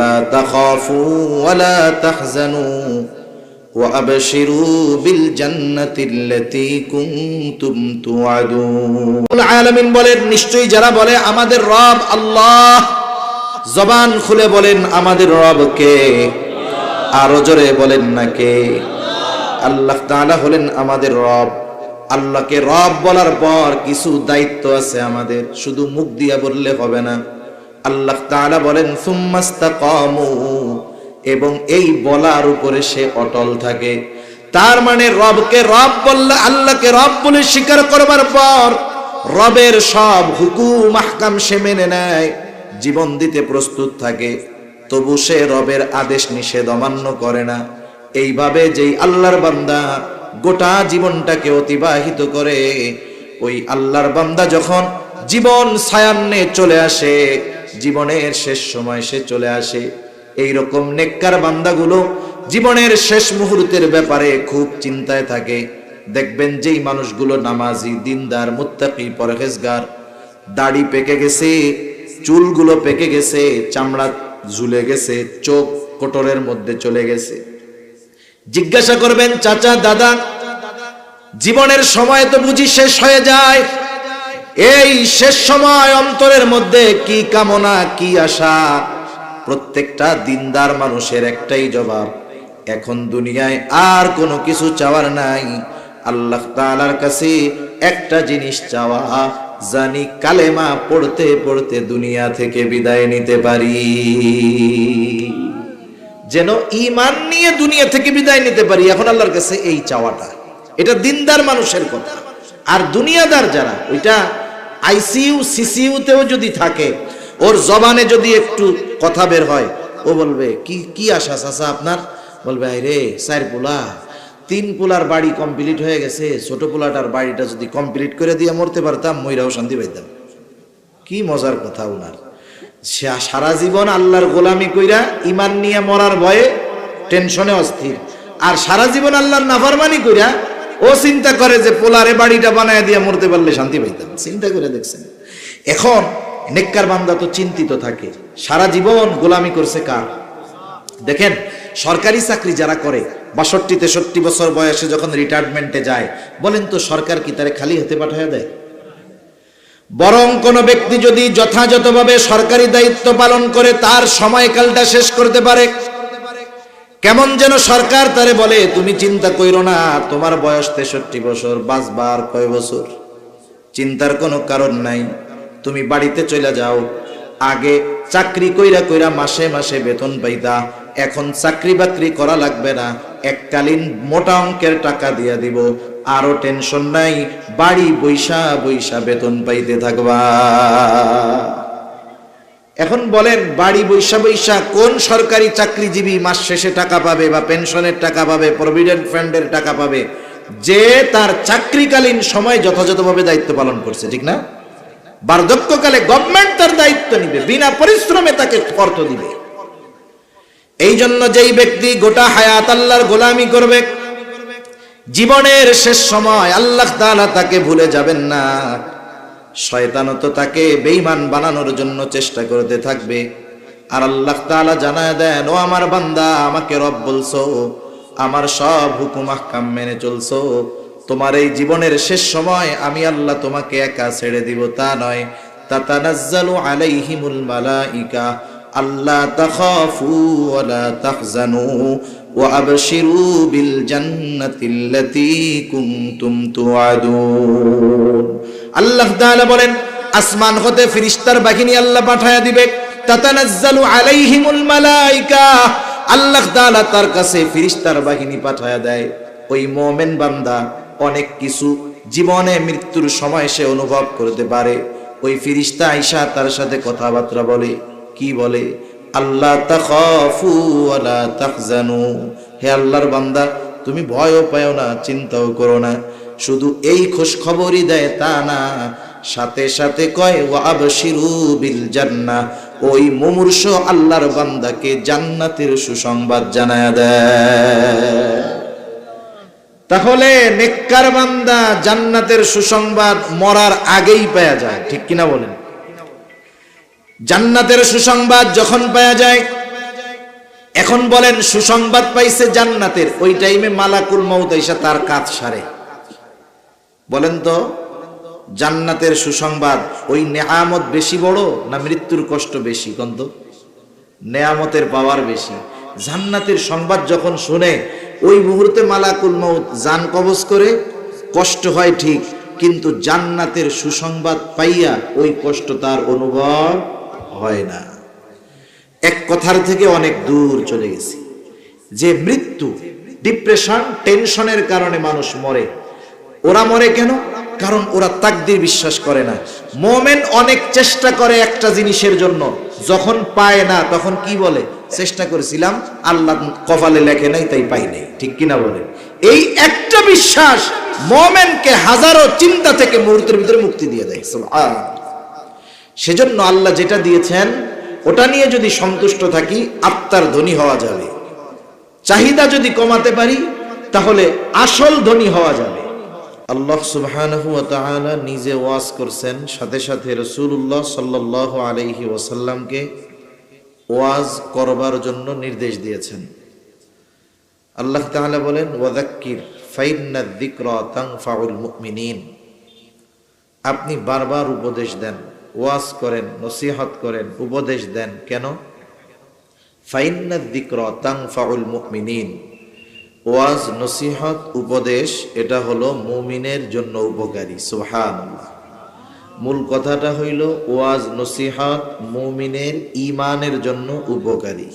আল্লা তাখাফু ওয়া লা তাহজানু ওয়া আবশিরু বিল জান্নাতিল্লাতী কুনতুম তুআদুন। আলামিন বলেন, নিশ্চয়ই যারা বলে আমাদের রব আল্লাহ, জবান খুলে বলেন আমাদের রব কে? আরো জোরে বলেন না কে? আল্লাহ তাআলা হলেন আমাদের রব। আল্লাহকে রব বলার পর কিছু দায়িত্ব আছে আমাদের, শুধু মুখ দিয়া বললে হবে না। আল্লাহ তাআলা বলেন সুম্মাস্তাকামু, এবং এই বলার উপরে সে অটল থাকে। তার মানে রবকে রব বললে, আল্লাহকে রব বলে স্বীকার করবার পর রবের সব হুকুম আহকাম সে মেনে নেয়, জীবন দিতে প্রস্তুত থাকে, তবু সে রবের আদেশ নিষেধ অমান্য করে না। এইভাবে যেই আল্লাহর বান্দা গোটা জীবনটাকে অতিবাহিত করে, ওই আল্লাহর বান্দা যখন জীবন সায়ান্নে চলে আসে, জীবনের শেষ সময় সে চলে আসে, এই রকম নেককার বান্দাগুলো জীবনের শেষ মুহূর্তের ব্যাপারে খুব চিন্তায় থাকে। দেখবেন যেই মানুষগুলো নামাজি, দিনদার, মুত্তাকি, পরহেজগার, দাড়ি পেকে গেছে, চুলগুলো পেকে গেছে, চামড়া ঝুলে গেছে, চোখ কোটরের মধ্যে চলে গেছে, জিজ্ঞাসা করবেন চাচা, দাদা, জীবনের সময় তো বুঝি শেষ হয়ে যায়, এই শেষ সময় অন্তরের মধ্যে কি কামনা, কি আশা? প্রত্যেকটা দিনদার মানুষের একটাই জবাব, এখন দুনিয়ায় আর কোনো কিছু চাওয়ার নাই, আল্লাহ তাআলার কাছে একটা জিনিস চাওয়া, জানি কালেমা পড়তে পড়তে দুনিয়া থেকে বিদায় নিতে পারি, যেন ঈমান নিয়ে দুনিয়া থেকে বিদায় নিতে পারি। এখন আল্লাহর কাছে এই চাওয়াটা, এটা দিনদার মানুষের কথা। আর দুনিয়াদার যারা, ওইটা আইসিইউ সিসিইউতেও যদি থাকে, ওর জবানে যদি একটু কথা বের হয়, ও বলবে কি কি আশা চাচা আপনার? বলবে আরে 4 পোলা, 3 পোলার বাড়ি কমপ্লিট হয়ে গেছে, ছোট পোলাটার বাড়িটা যদি কমপ্লিট করে দিয়ে মরতে পারতাম, মইরাও শান্তি পাইতাম। কি মজার কথা ওনার। সারা জীবন আল্লাহর গোলামি কইরা ঈমান নিয়ে মরার ভয়ে টেনশনে অস্থির, আর সারা জীবন আল্লাহর নাফরমানি কইরা ও চিন্তা করে যে পোলারে বাড়িটা বানায় দিয়ে মরতে পারলে শান্তি পাইতাম। চিন্তা করে দেখছেন? এখন নেককার বান্দা তো চিন্তিত থাকে, সারা জীবন গোলামি করছে কার? দেখেন, সরকারি চাকরি যারা করে 62-63 বছর বয়সে যখন রিটায়ারমেন্টে যায়, বলেন তো সরকার কি তারে খালি হাতে পাঠায় দেয়? বরং কোন ব্যক্তি যদি যথাযথভাবে সরকারি দায়িত্ব পালন করে তার সময়কালটা শেষ করতে পারে, কেমন যেন সরকার তারে বলে তুমি চিন্তা কইরো না, তোমার বয়স 63 বছর, বাঁচবার কয় বছর, চিন্তার কোনো কারণ নাই, তুমি বাড়িতে চলে যাও। আগে চাকরি কইরা কইরা মাসে মাসে বেতন পাইতা, এখন চাকরি বাকরি করা লাগবে না, এককালীন মোটা অঙ্কের টাকা দিয়া দিব, আরো টেনশন নাই, বাড়ি বৈশা বৈশা বেতন পাইতে থাকবা। এখন বলেন, বাড়ি বৈশা বৈশা কোন সরকারি চাকরিজীবী মাস শেষে টাকা পাবে, বা পেনশনের টাকা পাবে, প্রভিডেন্ট ফান্ডের টাকা পাবে, যে তার চাকরিকালীন সময় যথাযথভাবে দায়িত্ব পালন করছে? ঠিক না? বার্ধক্যকালে গভর্নমেন্ট তার দায়িত্ব নিবে, বিনা পরিশ্রমে তাকে অর্থ দিবে। এই জন্য যেই ব্যক্তি গোটা হায়াত আল্লাহর গোলামি করবে, জীবনের শেষ সময় আল্লাহ তাআলা তাকে ভুলে যাবেন না। শয়তানও তো তাকে বেঈমান বানানোর জন্য চেষ্টা করতে থাকবে। আর আল্লাহ তাআলা জানায় দেন, ও আমার বান্দা, আমাকে রব বলছো, আমার সব হুকুম আহকাম মেনে চলছো, তোমার এই জীবনের শেষ সময় আমি আল্লাহ তোমাকে একা ছেড়ে দিব তা নয়। তাতানাজ্জালু আলাইহিমুল মালাইকা আল্লা তাখাফু ওয়া লা তাহজানু ওয়া আবশিরু বিল জান্নাতিল্লাতী কুনতুম তুআদুন। আল্লাহ তাআলা বলেন, আসমান হতে ফেরেশতার বাহিনী আল্লাহ পাঠায়া দিবে। তাতানাজ্জালু আলাইহিমুল মালাইকা, আল্লাহ তাআলা তার কাছে ফেরেশতার বাহিনী পাঠায়া দেয়। ওই মুমিন বান্দা অনেক কিছু জীবনে মৃত্যুর সময় সে অনুভব করতে পারে। ওই ফেরেশতা আয়েশা তার সাথে কথাবার্তা বলে, কি বলে? আল্লাহ তাখাফু ওয়া লা তাহজানু, হে আল্লাহর বান্দা, তুমি ভয়ও পাও না, চিন্তাও করো না। শুধু এই খোঁজ খবরই দেয় তা না, সাথে সাথে কয় ওয়া আবশিরু বিল জান্নাহ, ওই মুমূর্ষ আল্লাহর বান্দাকে জান্নাতের সুসংবাদ জানায়া দেয়। তাহলে নেককার বান্দা জান্নাতের সুসংবাদ মরার আগেই পাওয়া যায়, ঠিক কিনা বলেন? জান্নাতের সুসংবাদ যখন পাওয়া যায়, এখন বলেন সুসংবাদ পাইছে জান্নাতের, ওই টাইমে মালাকুল মউত আইসা তার কাজ সারে। বলেন তো জান্নাতের সুসংবাদ ওই নেয়ামত বেশি বড় না মৃত্যুর কষ্ট বেশি? কন্ত নেয়ামতের পাওয়ার বেশি। জান্নাতের সংবাদ যখন শুনে ওই মুহূর্তে মালাকুল মউত জান কবজ করে, কষ্ট হয় ঠিক, কিন্তু জান্নাতের সুসংবাদ পাইয়া ওই কষ্ট তার অনুভব হয় না। এক কথার থেকে অনেক দূর চলে গেছি। যে মৃত্যু, ডিপ্রেশন, টেনশনের কারণে মানুষ মরে। ওরা মরে কেন? কারণ ওরা তাকদীর বিশ্বাস করে না। মোমেন অনেক চেষ্টা করে একটা জিনিসের জন্য, যখন পায় না তখন কি বলে? চেষ্টা করেছিলাম, আল্লাহ কপালে লেখে নাই তাই পাই নাই। ঠিক কিনা বলে? এই একটা বিশ্বাস মোমেনকে হাজারো চিন্তা থেকে মুহূর্তের ভিতরে মুক্তি দিয়ে দেয়। সুবহানাল্লাহ। সেজন্য আল্লাহ যেটা দিয়েছেন ওটা নিয়ে যদি সন্তুষ্ট থাকি, আত্মার ধনী হওয়া যাবে। চাহিদা যদি কমাতে পারি তাহলে আসল ধনী হওয়া যাবে। আল্লাহ সুবহানাহু ওয়া তাআলা নিজে ওয়াজ করছেন, সাথে সাথে রাসূলুল্লাহ সাল্লাল্লাহু আলাইহি ওয়াসাল্লামকে ওয়াজ করবার জন্য নির্দেশ দিয়েছেন। আল্লাহ তাআলা বলেন, ওয়াযাক্কির ফাইন্নায যিকরা তানফাউল মুমিনিন। আপনি বারবার উপদেশ দেন, ওয়াজ করেন, নসিহত করেন, উপদেশ দেন। কেন? ফাইন্নায যিকরা তানফাউল মুমিনিন। ওয়াজ, নসিহত, উপদেশ এটা হলো মুমিনের জন্য উপকারী। সুবহানাল্লাহ। মূল কথাটা হইল ওয়াজ নসিহত মুমিনের ঈমানের জন্য উপকারী।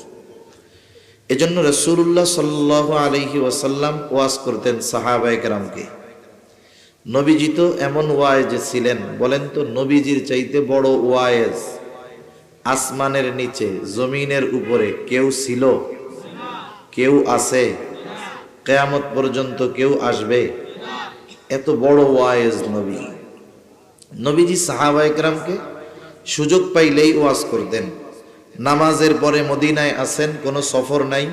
এজন্য রাসূলুল্লাহ সাল্লাল্লাহু আলাইহি ওয়াসাল্লাম ওয়াজ করতেন সাহাবায়ে কেরামকে। নবীজি তো এমন ওয়াইজ ছিলেন, বলেন তো নবীজির চাইতে বড় ওয়াইজ আসমানের নিচে জমিনের উপরে কেউ ছিল? কেউ আছে? কিয়ামত পর্যন্ত কেউ আসবে? এত বড় ওয়াইজ নবী। নবীজি সাহাবায়ে কেরামকে সুযোগ পাইলেই ওয়াজ করতেন। নামাজের পরে মদিনায় আসেন, কোনো সফর নাই,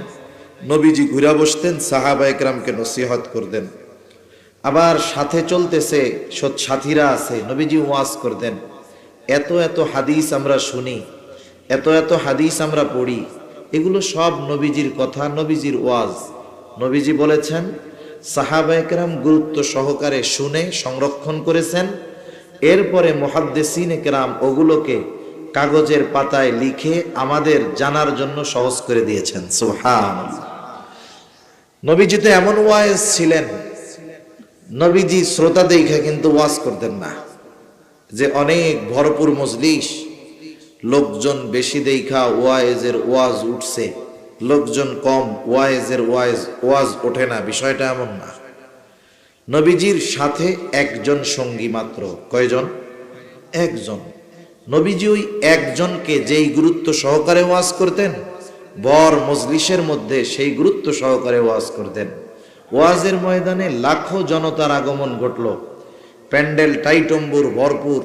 নবীজি ঘুরে বসতেন, সাহাবায়ে কেরামকে নসিহত করতেন। আবার সাথে চলতেছে সাথীরা আছে, নবীজি ওয়াজ করতেন। এত এত হাদিস আমরা শুনি, এত এত হাদিস আমরা পড়ি, এগুলো সব নবীজির কথা, নবীজির ওয়াজ। নবীজি বলেছেন, সাহাবায়ে কেরাম গুরুত্ব সহকারে শুনে সংরক্ষণ করেছেন। এরপরে মুহাদ্দিসিনে কেরাম ওগুলোকে কাগজের পাতায় লিখে আমাদের জানার জন্য সহজ করে দিয়েছেন। সুবহানাল্লাহ। নবীজি তো এমন ওয়াইজ ছিলেন, নবীজি শ্রোতা দেখা কিন্তু ওয়াজ করতেন না। যে অনেক ভরপুর মজলিস, লোকজন বেশি দেখা ওয়াইজের ওয়াজ উঠছে, লোকজন কম ওয়াইজের ওয়াজ ওঠে না, বিষয়টা এমন না। নবীজির সাথে একজন সঙ্গী মাত্র। কয়জন? একজন। নবীজি ওই একজনকে যেই গুরুত্ব সহকারে ওয়াজ করতেন, বর মজলিসের মধ্যে সেই গুরুত্ব সহকারে ওয়াজ করতেন। ওয়াজের ময়দানে লাখো জনতার আগমন ঘটল, প্যান্ডেল টাইটম্বুর ভরপুর,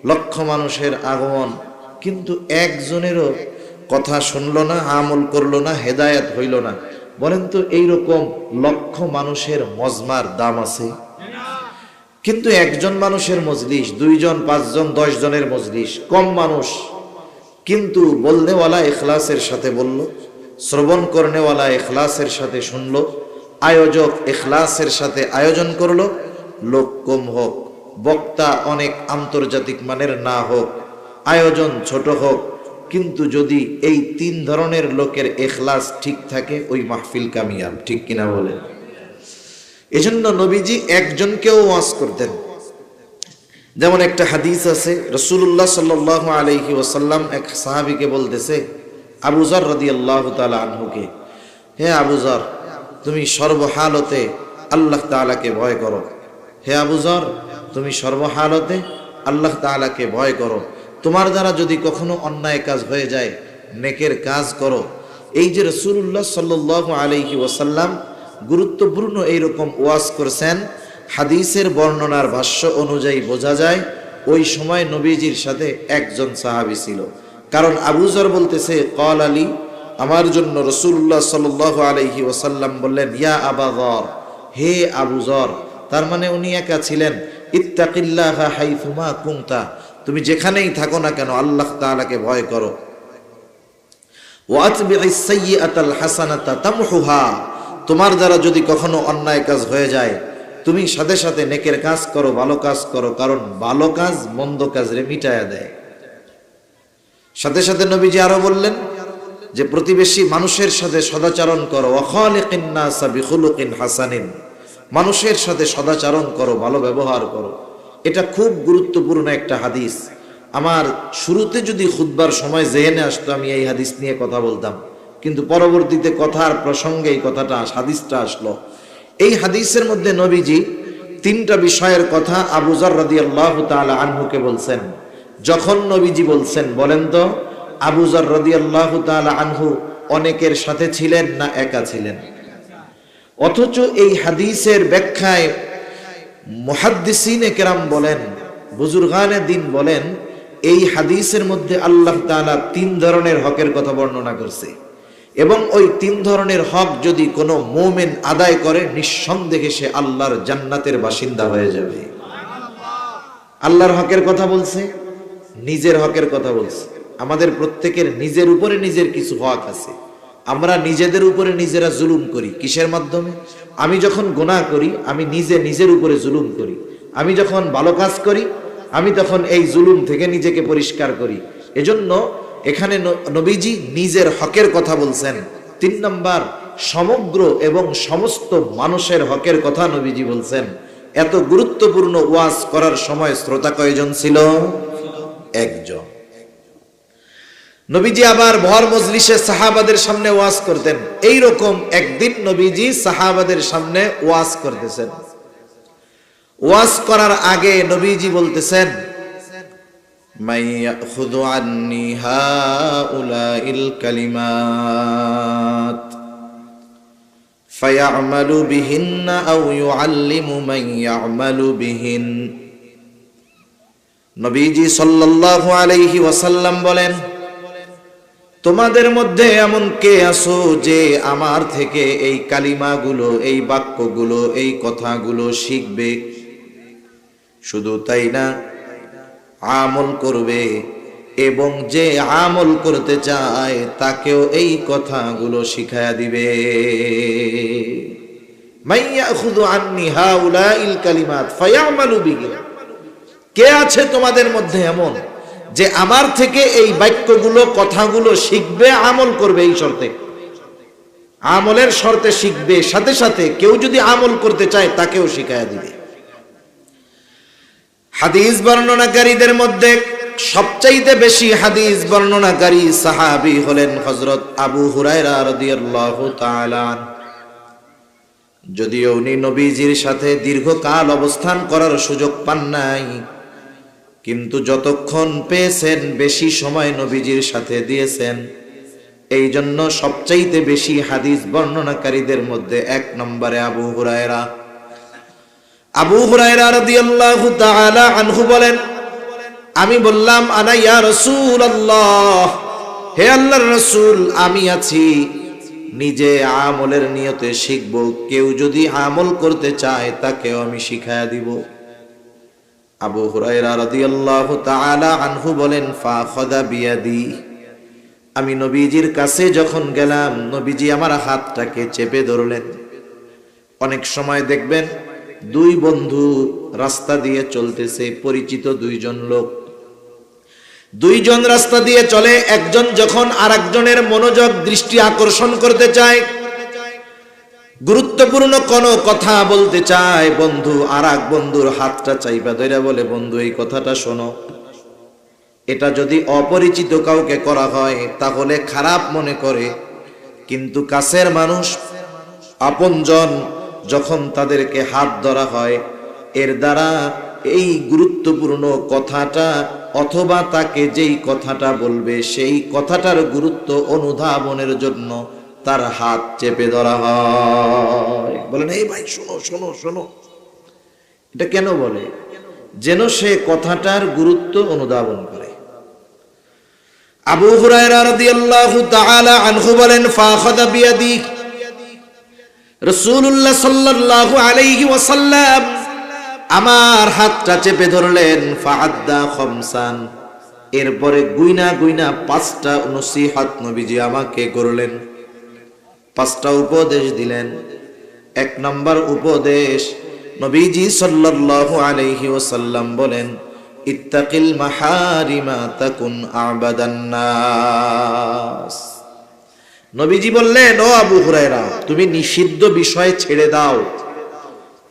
লক্ষ মানুষের আগমন, কিন্তু একজনেরও কথা শুনলো না, আমল করলো না, হেদায়েত হইল না। বলেন তো এইরকম লক্ষ মানুষের মজমার দাম আছে? কিন্তু একজন মানুষের মজলিস, 2 জন 5 জন 10 জনের মজলিস, কম মানুষ, কিন্তু বলনেওয়ালা ইখলাসের সাথে বলল, শ্রবণ করনেওয়ালা ইখলাসের সাথে শুনলো, আয়োজক ইখলাসের সাথে আয়োজন করলো। লোক কম হোক, বক্তা অনেক আন্তর্জাতিক মানের না হোক, আয়োজন ছোট হোক, কিন্তু যদি এই 3 ধরনের লোকের ইখলাস ঠিক থাকে, ওই মাহফিল কামিয়াব। ঠিক কিনা বলেন? এজন্য নবীজি একজনকেও ওয়াজ করতেন। যেমন একটা হাদিস আছে, রাসূলুল্লাহ সাল্লাল্লাহু আলাইহি ওয়াসাল্লাম এক সাহাবীকে বলতেছে, আবু যর রাদিয়াল্লাহু তাআলা আনহুকে, হে আবু যর, তুমি সর্বহালতে আল্লাহ তাআলাকে ভয় করো। হে আবু যর, তুমি সর্বহালতে আল্লাহ তাআলাকে ভয় করো। তোমার দ্বারা যদি কখনো অন্যায় কাজ হয়ে যায়, নেকের কাজ করো। এই যে রাসূলুল্লাহ সাল্লাল্লাহু আলাইহি ওয়াসাল্লাম গুরুত্বপূর্ণ এইরকম ওয়াজ করছেন, হাদিসের বর্ণনার ভাষ্য অনুযায়ী বোঝা যায় ওই সময় নবীজির সাথে একজন সাহাবী ছিল। কারণ আবু যর বলতেছে, ক্বাল আলী, আমার জন্য রাসূলুল্লাহ সাল্লাল্লাহু আলাইহি ওয়াসাল্লাম বললেন, ইয়া আবা যর, হে আবু যর। তার মানে উনি একা ছিলেন। ইত্তাকিল্লাহা হাইথুমা কুনতা, তুমি যেখানেই থাকো না কেন আল্লাহ তাআলাকে ভয় করো। ওয়াতবি'is সাইয়্যাতাল হাসানাতা তামহুহা, তোমার দ্বারা যদি কখনো অন্যায় কাজ হয়ে যায় তুমি সাথে সাথে নেকের কাজ করো, ভালো কাজ করো, কারণ ভালো কাজ মন্দ কাজরে মিটায়া দেয়। সাথে সাথে নবীজি আরো বললেন যে প্রতিবেশী মানুষের সাথে সদাচরণ করো, ওয়া খালিকিন নাসা বিখুলুকিন হাসানিন, মানুষের সাথে সদাচরণ করো, ভালো ব্যবহার করো। এটা খুব গুরুত্বপূর্ণ একটা হাদিস। আমার শুরুতে যদি খুতবার সময় জেহেনে আসতো আমি এই হাদিস নিয়ে কথা বলতাম, কিন্তু পরবর্তীতে কথার প্রসঙ্গে এই কথাটা হাদিসটা আসলো। এই হাদিসের মধ্যে নবীজি তিনটা বিষয়ের কথা আবু যর রাদিয়াল্লাহু তাআলা আনহুকে বলছেন। যখন নবীজি বলছেন, বলেন তো আবু যর রাদিয়াল্লাহু তাআলা আনহু অনেকের সাথে ছিলেন না একা ছিলেন? অথচ এই হাদিসের ব্যাখ্যায় মুহাদ্দিসিনে কেরাম বলেন, বুজুর্গানে দিন বলেন, এই হাদিসের মধ্যে আল্লাহ তাআলা তিন ধরনের হকের কথা বর্ণনা করছে, এবং ওই তিন ধরনের হক যদি কোনো মুমিন আদায় করে নিঃসন্দেহে সে আল্লাহর জান্নাতের বাসিন্দা হয়ে যাবে। আল্লাহর হকের কথা বলছে, নিজের হকের কথা বলছে। আমাদের প্রত্যেকের নিজের উপরে নিজের কিছু হক আছে। আমরা নিজেদের উপরে নিজেরা জুলুম করি কিসের মাধ্যমে? আমি যখন গুনাহ করি আমি নিজের উপরে জুলুম করি। আমি যখন ভালো কাজ করি আমি তখন এই জুলুম থেকে নিজেকে পরিষ্কার করি। এজন্য এখানে নবীজি নিজের হকের কথা বলছেন। 3 নাম্বার, সমগ্র এবং সমস্ত মানুষের হকের কথা নবীজি বলছেন। এত গুরুত্বপূর্ণ ওয়াজ করার সময় শ্রোতা কয়জন ছিল? একজন। নবীজি আবার ভর মজলিসে সাহাবাদের সামনে ওয়াজ করতেন। এই রকম একদিন নবীজি সাহাবাদের সামনে ওয়াজ করতেছেন। ওয়াজ করার আগে নবীজি বলতেছেন, মান ইয়াখুযু আন্নি হাউলাইল কালিমাত ফায়া'মালু বিহিন্না আও ইউ'আল্লিমু মান ইয়া'মালু বিহিন। নবীজি সাল্লাল্লাহু আলাইহি ওয়াসাল্লাম বলেন, তোমাদের মধ্যে এমন কে আছো যে আমার থেকে এই কালিমাগুলো, এই বাক্যগুলো, এই কথাগুলো শিখবে? শুধু তাই না, আমল করবে, এবং যে আমল করতে চায় তাকেও এই কথাগুলো শিখায়া দিবে। মাইয়াখুযু আন্নি হাউলাইল কালিমাত ফায়া'মালু বিহি। কে আছে তোমাদের মধ্যে এমন যে আমার থেকে এই বাক্যগুলো, কথাগুলো শিখবে, আমল করবে? এই শর্তে, আমলের শর্তে শিখবে, সাথে সাথে কেউ যদি আমল করতে চায় তাকেও শিখায়া দিবে। হাদিস বর্ণনাকারীদের মধ্যে সবচাইতে বেশি হাদিস বর্ণনাকারী সাহাবী হলেন হযরত আবু হুরায়রা রাদিয়াল্লাহু তাআলা। যদিও উনি নবীজির সাথে দীর্ঘকাল অবস্থান করার সুযোগ পান নাই, কিন্তু যতক্ষণ পেয়েছেন বেশি সময় নবীজির সাথে দিয়েছেন। এই জন্য সবচাইতে বেশি হাদিস বর্ণনাকারীদের মধ্যে 1 নম্বরে আবু হুরায়রা। আবু হুরায়রা রাদিয়াল্লাহু তাআলা আনহু বলেন, আমি বললাম, আনা ইয়া রাসূলুল্লাহ, হে আল্লাহর রাসূল, আমি আছি, নিজে আমলের নিয়তে শিখব, কেউ যদি আমল করতে চায় তাকেও আমি শিখায়া দিব। আবু হুরায়রা রাদিয়াল্লাহু তাআলা আনহু বলেন, ফাখাযা বিয়াদি, আমি নবীজির কাছে যখন গেলাম নবীজি আমার হাতটাকে চেপে ধরলেন। অনেক সময় দেখবেন দুই বন্ধু রাস্তা দিয়ে চলতেছে, পরিচিত দুইজন লোক, দুইজন রাস্তা দিয়ে চলে, একজন যখন আরেকজনের মনোযোগ দৃষ্টি আকর্ষণ করতে চায়, গুরুত্বপূর্ণ কোনো কথা বলতে চায়, বন্ধু আরেক বন্ধুর হাতটা চাইপা ধরে বলে, বন্ধু এই কথাটা শোনো। এটা যদি অপরিচিত কাউকে করা হয় তাহলে খারাপ মনে করে, কিন্তু কাছের মানুষ, আপনজন যখন তাদেরকে হাত ধরা হয়, এর দ্বারা এই গুরুত্বপূর্ণ কথাটা অথবা তাকে যেই কথাটা বলবে সেই কথাটার গুরুত্ব অনুধাবনের জন্য তার হাত চেপে ধরা হয়। বলেন, এই ভাই শোনো শোনো শোনো। এটা কেন বলে? যেন সে কথাটার গুরুত্ব অনুধাবন করে। আবু হুরায়রা রাদিয়াল্লাহু তাআলা আনহু বলেন, ফাখাযা বিয়াদি, রাসূলুল্লাহ সাল্লাল্লাহু আলাইহি ওয়াসাল্লাম আমার হাতটা চেপে ধরলেন। ফাআদ্দা খামসান, এরপরে গুইনা গুইনা 5টা নসিহত নবীজি আমাকে করলেন, 5টা উপদেশ দিলেন। 1 নম্বর উপদেশ, নবীজি সাল্লাল্লাহু আলাইহি ওয়াসাল্লাম বলেন, ইত্তাকিল মাহারিমা তাকুন আবাদান নাস। নবীজি বললেন, ও আবু হুরায়রা, তুমি নিষিদ্ধ বিষয় ছেড়ে দাও,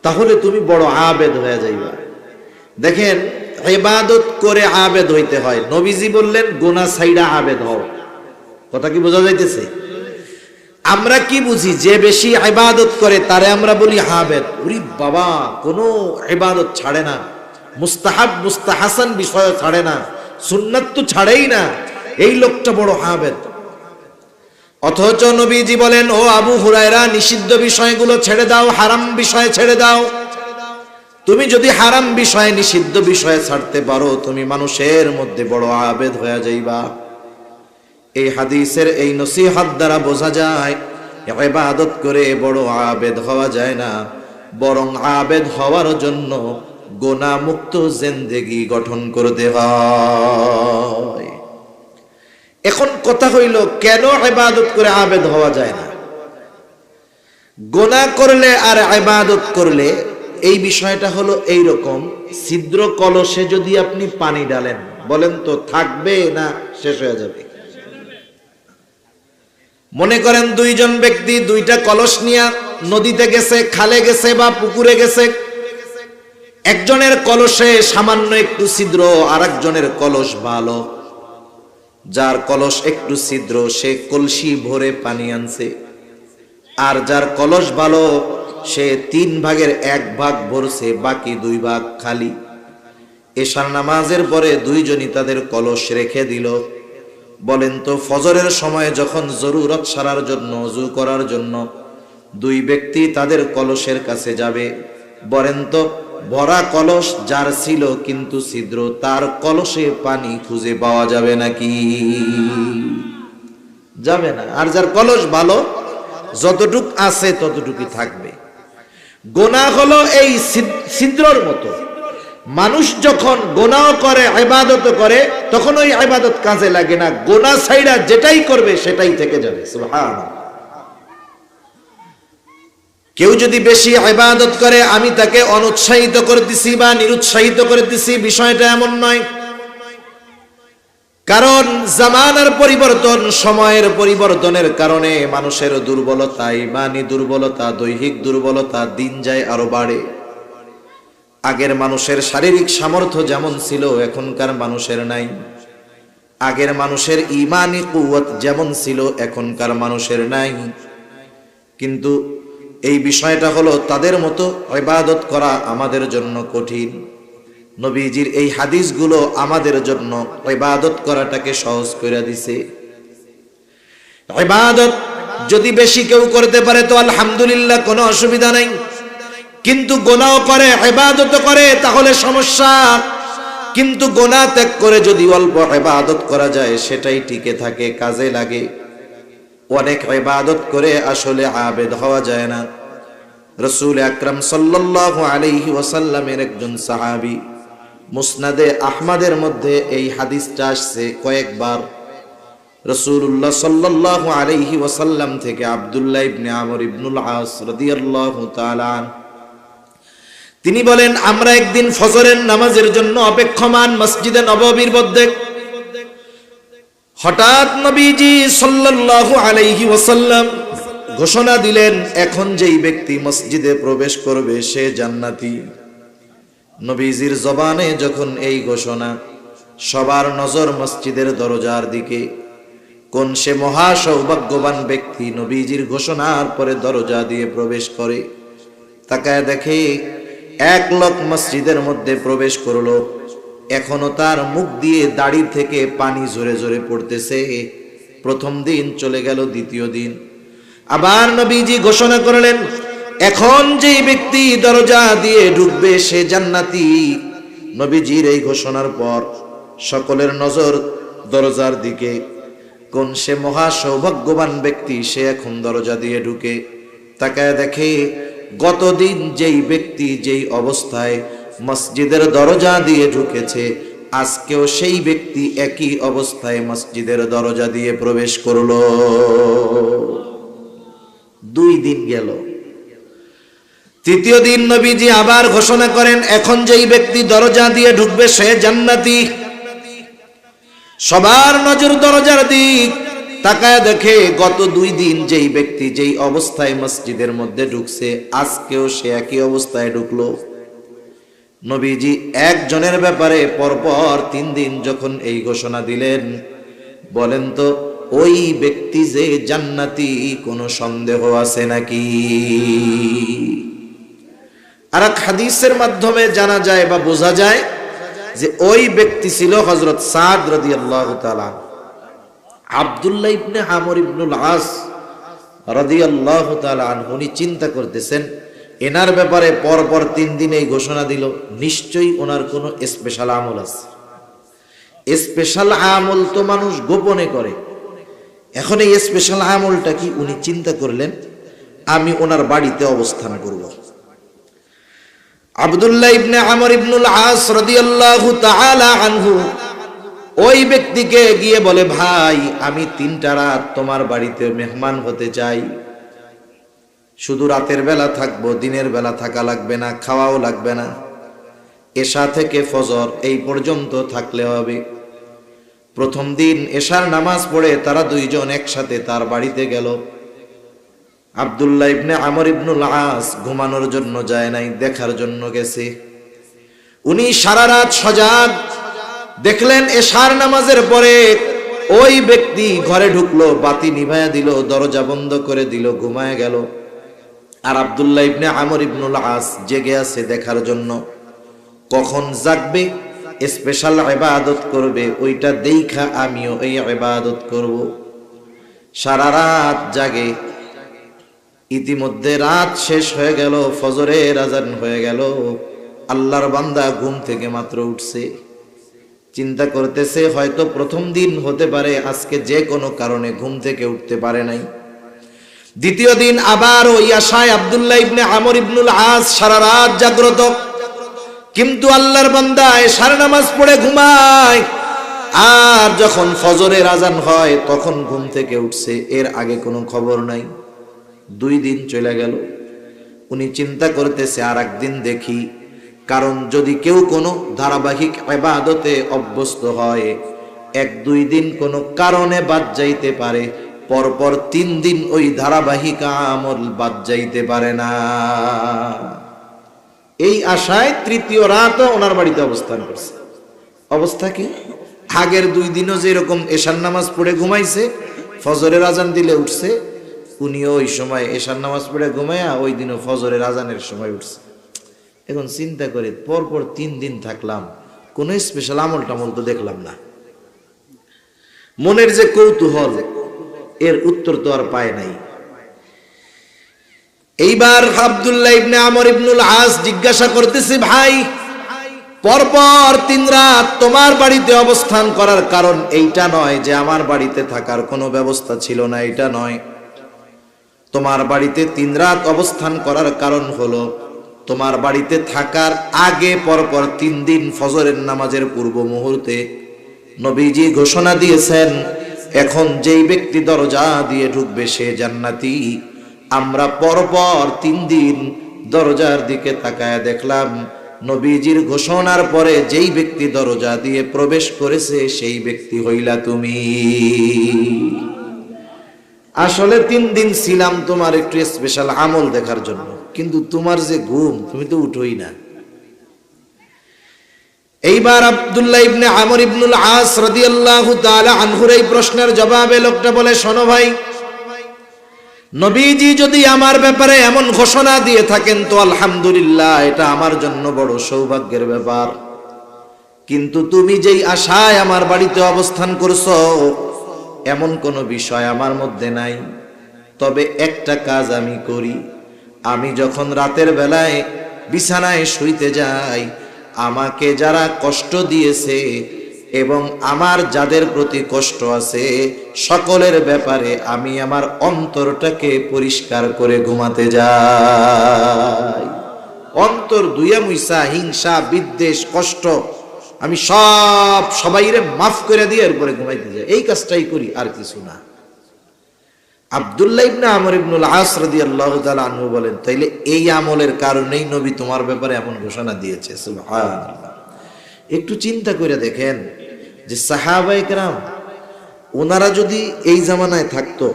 তাহলে তুমি বড় আবেদ হয়ে যাইবা। দেখেন, ইবাদত করে আবেদ হইতে হয়। নবীজি বললেন গুনাহ ছাইড়া আবেদ হও। কথা কি বোঝা যাইতেছে? আমরা কি বুঝি? যে বেশি ইবাদত করে তারে আমরা বলি আবেদ। ওরে বাবা, কোনো ইবাদত ছাড়ে না, মুস্তাহাব মুস্তাহাসান বিষয় ছাড়ে না, সুন্নাত তো ছাড়েই না, এই লোকটা বড় আবেদ। অথচ নবীজি বলেন, ও আবু হুরায়রা, নিষিদ্ধ বিষয়গুলো ছেড়ে দাও, হারাম বিষয় ছেড়ে দাও। তুমি যদি হারাম বিষয় নিষিদ্ধ বিষয় ছাড়তে পারো, তুমি মানুষের মধ্যে বড় আবেদ হয়ে যাইবা। এই হাদিসের এই নসিহত দ্বারা বোঝা যায়, ইবাদত করে বড় আবেদ হওয়া যায় না, বরং আবেদ হওয়ার জন্য গুনাহ মুক্ত জিন্দেগি গঠন করতে হয়। এখন কথা হইল, কেন ইবাদত করে আবেদ হওয়া যায় না? গুনাহ করলে আর ইবাদত করলে এই বিষয়টা হলো এইরকম, ছিদ্র কলসে যদি আপনি পানি ডালেন, বলেন তো থাকবে না শেষ হয়ে যাবে? মনে করেন 2 জন ব্যক্তি 2টা কলস নিয়ে নদীতে গেছে, খালে গেছে বা পুকুরে গেছে। একজনের কলসে সামান্য একটু ছিদ্র, আর একজনের কলস ভালো। যার কলস একটু ছিদ্র সে কলসি ভরে পানি আনছে, আর যার কলস ভালো সে 3 ভাগের 1 ভাগ ভরছে, বাকি 2 ভাগ খালি। এশার নামাজের পরে 2 জনই তাদের কলস রেখে দিল। বলেন তো, ফজরের সময় যখন জরুরত সারার জন্য, ওযু করার জন্য 2 ব্যক্তি তাদের কলসের কাছে যাবে, বলেন তো ভরা কলস যার ছিল কিন্তু ছিদ্র, তার কলসে পানি খুঁজে পাওয়া যাবে নাকি? যাবে না। আর যার কলস ভালো, যতটুক আছে ততটুকুই থাকবে। গুনাহ হলো এই ছিদ্রর মতো। মানুষ যখন গুনাহ করে, ইবাদত করে, তখন ওই ইবাদত কাজে লাগে না। গুনাহ ছাইড়া যেটাই করবে সেটাই থেকে যাবে। সুবহানাল্লাহ। কেউ যদি বেশি ইবাদত করে, আমি তাকে অনুৎসাহিত করে দিছি বা নিরুৎসাহিত করে দিছি, বিষয়টা এমন নয়। কারণ জামানার পরিবর্তন, সময়ের পরিবর্তনের কারণে মানুষের দুর্বলতা, ইমানি দুর্বলতা, দৈহিক দুর্বলতা দিন যায় আরো বাড়ে। আগের মানুষের শারীরিক সামর্থ্য যেমন ছিল, এখনকার মানুষের নাই। আগের মানুষের ইমানি কুওয়াত যেমন ছিল, এখনকার মানুষের নাই। কিন্তু এই বিষয়টা হলো, তাদের মতো ইবাদত করা আমাদের জন্য কঠিন। নবীজির এই হাদিসগুলো আমাদের জন্য ইবাদত করাটাকে সহজ করে দিছে। ইবাদত যদি বেশি কেউ করতে পারে তো আলহামদুলিল্লাহ, কোনো অসুবিধা নাই। কিন্তু গুনাহ করে, ইবাদত করে, তাহলে সমস্যা। কিন্তু গুনাহ ত্যাগ করে যদি অল্প ইবাদত করা যায়, সেটাই টিকে থাকে, কাজে লাগে। অনেক ইবাদত করে আসলে আবেদ হওয়া যায় না। রাসূল আকরাম সাল্লাল্লাহু আলাইহি ওয়াসাল্লামের একজন সাহাবী, মুসনাদে আহমদের মধ্যে এই হাদিসটা আসছে কয়েকবার। রাসূলুল্লাহ সাল্লাল্লাহু আলাইহি ওয়াসাল্লাম থেকে আব্দুল্লাহ ইবনে আমর ইবনুল আস রাদিয়াল্লাহু তাআলা তিনি বলেন, আমরা একদিন ফজরের নামাজের জন্য অপেক্ষমান মসজিদে নববীর মধ্যে। হঠাৎ নবীজি সাল্লাল্লাহু আলাইহি ওয়াসাল্লাম ঘোষণা দিলেন, এখন যেই ব্যক্তি মসজিদে প্রবেশ করবে সে জান্নাতি। নবীজির জবানে যখন এই ঘোষণা, সবার নজর মসজিদের দরজার দিকে। কোন সে মহা সৌভাগ্যবান ব্যক্তি নবীজির ঘোষণার পরে দরজা দিয়ে প্রবেশ করে। তাকায় দেখে 1 লোক মসজিদের মধ্যে প্রবেশ করলো। এখনো তার মুখ দিয়ে দাড়ি থেকে পানি জোরে জোরে পড়তেছে। প্রথম দিন চলে গেল, দ্বিতীয় দিন আবার নবীজি ঘোষণা করলেন, এখন যেই ব্যক্তি দরজা দিয়ে ঢুকবে সে জান্নাতি। নবীজির এই ঘোষণার পর সকলের নজর দরজার দিকে। কোন সে মহা সৌভাগ্যবান ব্যক্তি, সে এখন দরজা দিয়ে ঢুকে। তাকায় দেখে গতদিন যেই ব্যক্তি যেই অবস্থায় মসজিদের দরজা দিয়ে ঢুকেছে, আজকেও সেই ব্যক্তি একই অবস্থায় মসজিদের দরজা দিয়ে প্রবেশ করলো। 2 দিন গেল। 3য় দিন নবীজি আবার ঘোষণা করেন, এখন যেই ব্যক্তি দরজা দিয়ে ঢুকবে সে জান্নাতি। সবার নজর দরজার দিক, তাকায় দেখে গত 2 দিন যেই ব্যক্তি যেই অবস্থায় মসজিদের মধ্যে ঢুকছে, আজকেও সে একই অবস্থায় ঢুকলো। নবীজি একজনের ব্যাপারে পরপর 3 দিন যখন এই ঘোষণা দিলেন, বলেন তো ওই ব্যক্তি যে জান্নাতি কোনো সন্দেহ আছে নাকি? আর এক হাদিসের মাধ্যমে জানা যায় বা বোঝা যায় যে ওই ব্যক্তি ছিল হযরত সাদ রাদিয়াল্লাহু তাআলা। আব্দুল্লাহ ইবনে আমর ইবনুল আস রাদিয়াল্লাহু তাআলা আনহু উনি চিন্তা করতেছেন, এনার ব্যাপারে পরপর 3 দিন এই ঘোষণা দিল, নিশ্চয়ই ওনার কোনো স্পেশাল আমল আছে। স্পেশাল আমল তো মানুষ গোপনে করে, এখন এই স্পেশাল আমলটা কি? উনি চিন্তা করলেন, আমি ওনার বাড়িতে অবস্থান করব। আব্দুল্লাহ ইবনে আমর ইবনুল আস রাদিয়াল্লাহু তাআলা আনহু ওই ব্যক্তিকে গিয়ে বলে, ভাই আমি 3টা রাত তোমার বাড়িতে মেহমান হতে চাই। শুধু রাতের বেলা থাকবো, দিনের বেলা থাকা লাগবে না, খাওয়াও লাগবে না। এশা থেকে ফজর এই পর্যন্ত থাকলে হবে। প্রথম দিন এশার নামাজ পড়ে তারা 2 জন একসাথে তার বাড়িতে গেল। আব্দুল্লাহ ইবনে আমর ইবনুল আস ঘুমানোর জন্য যায় নাই, দেখার জন্য গেছে। উনি সারা রাত সজাগ। দেখলেন এশার নামাজের পরে ওই ব্যক্তি ঘরে ঢুকলো, বাতি নিভায়া দিল, দরজা বন্ধ করে দিল, ঘুমায় গেল। আর আব্দুল্লাহ ইবনে আমর ইবনুল আস জেগে আছে দেখার জন্য, কখন জাগবে, স্পেশাল ইবাদত করবে, ওইটা দেখা আমিও এই ইবাদত করব। সারা রাত জাগে। ইতিমধ্যে রাত শেষ হয়ে গেল, ফজরের আজান হয়ে গেল। আল্লাহর বান্দা ঘুম থেকে মাত্র উঠছে। চিন্তা করতেছে হয়তো প্রথম দিন হতে পারে, আজকে যে কোনো কারণে ঘুম থেকে উঠতে পারে নাই। 2য় দিন আবার ওই আশায় আব্দুল্লাহ ইবনে আমর ইবনুল আস সারা রাত জাগ্রত, কিন্তু আল্লাহর বান্দা এশার নামাজ পড়ে ঘুমায়। আর যখন ফজরের আজান হয় তখন ঘুম থেকে উঠছে, এর আগে কোনো খবর নাই। 2 দিন চলে গেল। উনি চিন্তা করতেছে আর একদিন দেখি, কারণ যদি কেউ কোনো ধারাবাহিক ইবাদতে অভ্যস্ত হয়, 1-2 দিন কোনো কারণে বাদ যাইতে পারে, পরপর 3 দিন ওই ধারাবাহিক আমল বাদ যাইতে পারে না। এই আশায় 3য় রাতও ওনার বাড়িতে অবস্থান করছে। অবস্থা কি? আগের 2 দিনও যেরকম এশার নামাজ পড়ে ঘুমাইছে, ফজরের আজান দিলে উঠছে, উনিও ওই সময় এশার নামাজ পড়ে ঘুমায়া ওই দিনও ফজরের আজানের সময় উঠছে। এখন চিন্তা করে পরপর 3 দিন থাকলাম, কোন স্পেশাল আমল টামল তো দেখলাম না। মনের যে কৌতূহল, এর উত্তর তো আর পায় নাই। এইবার আব্দুল্লাহ ইবনে আমর ইবনুল আস জিজ্ঞাসা করতেছে, ভাই পরপর 3 রাত তোমার বাড়িতে অবস্থান করার কারণ এইটা নয় যে আমার বাড়িতে থাকার কোনো ব্যবস্থা ছিল না, এটা নয়। তোমার বাড়িতে 3 রাত অবস্থান করার কারণ হলো তোমার বাড়িতে থাকার আগে পরপর 3 দিন ফজরের নামাজের পূর্ব মুহূর্তে নবীজি ঘোষণা দিয়েছেন, এখন যেই ব্যক্তি দরজা দিয়ে ঢুকবে সে জান্নাতি। আমরা পরপর 3 দিন দরজার দিকে তাকায় দেখলাম, নবীজির ঘোষণার পরে যেই ব্যক্তি দরজা দিয়ে প্রবেশ করেছে সেই ব্যক্তি হইলা তুমি। আসলে 3 দিন ছিলাম তোমার একটু স্পেশাল আমল দেখার জন্য, কিন্তু তোমার যে ঘুম, তুমি তো উঠোই না। এইবার আব্দুল্লাহ ইবনে আমর ইবনুল আস রাদিয়াল্লাহু তাআলা আনহুর এই প্রশ্নের জবাবে লোকটা বলে, শোনো ভাই, নবীজি যদি আমার ব্যাপারে এমন ঘোষণা দিয়ে থাকেন তো আলহামদুলিল্লাহ, এটা আমার জন্য বড় সৌভাগ্যের ব্যাপার। কিন্তু তুমি যেই আশায় আমার বাড়িতে অবস্থান করছো, এমন কোনো বিষয় আমার মধ্যে নাই। তবে একটা কাজ আমি করি, আমি যখন রাতের বেলায় বিছানায় শুইতে যাই, আমাকে যারা কষ্ট দিয়েছে এবং আমার যাদের প্রতি কষ্ট আছে সকলের ব্যাপারে আমি আমার অন্তরটাকে পরিষ্কার করে ঘুমাতে যাই। অন্তর ধুইয়া মুইসা হিংসা বিদ্বেষ কষ্ট আমি সবাইরে মাফ করে দিয়ে এরপরে ঘুমাইতে যাই, এই কাজটাই করি, আর কিছু না। আব্দুল্লাহ ইবনে আমর ইবনুল আস রাদিয়াল্লাহু তাআলা আনহু বলেন, তাইলে এই আমলের কারণেই নবী তোমার ব্যাপারে এমন ঘোষণা দিয়েছে। সুবহানাল্লাহ। একটু চিন্তা করে দেখেন যে সাহাবায়ে কেরাম ওনারা যদি এই জামানায় থাকতো,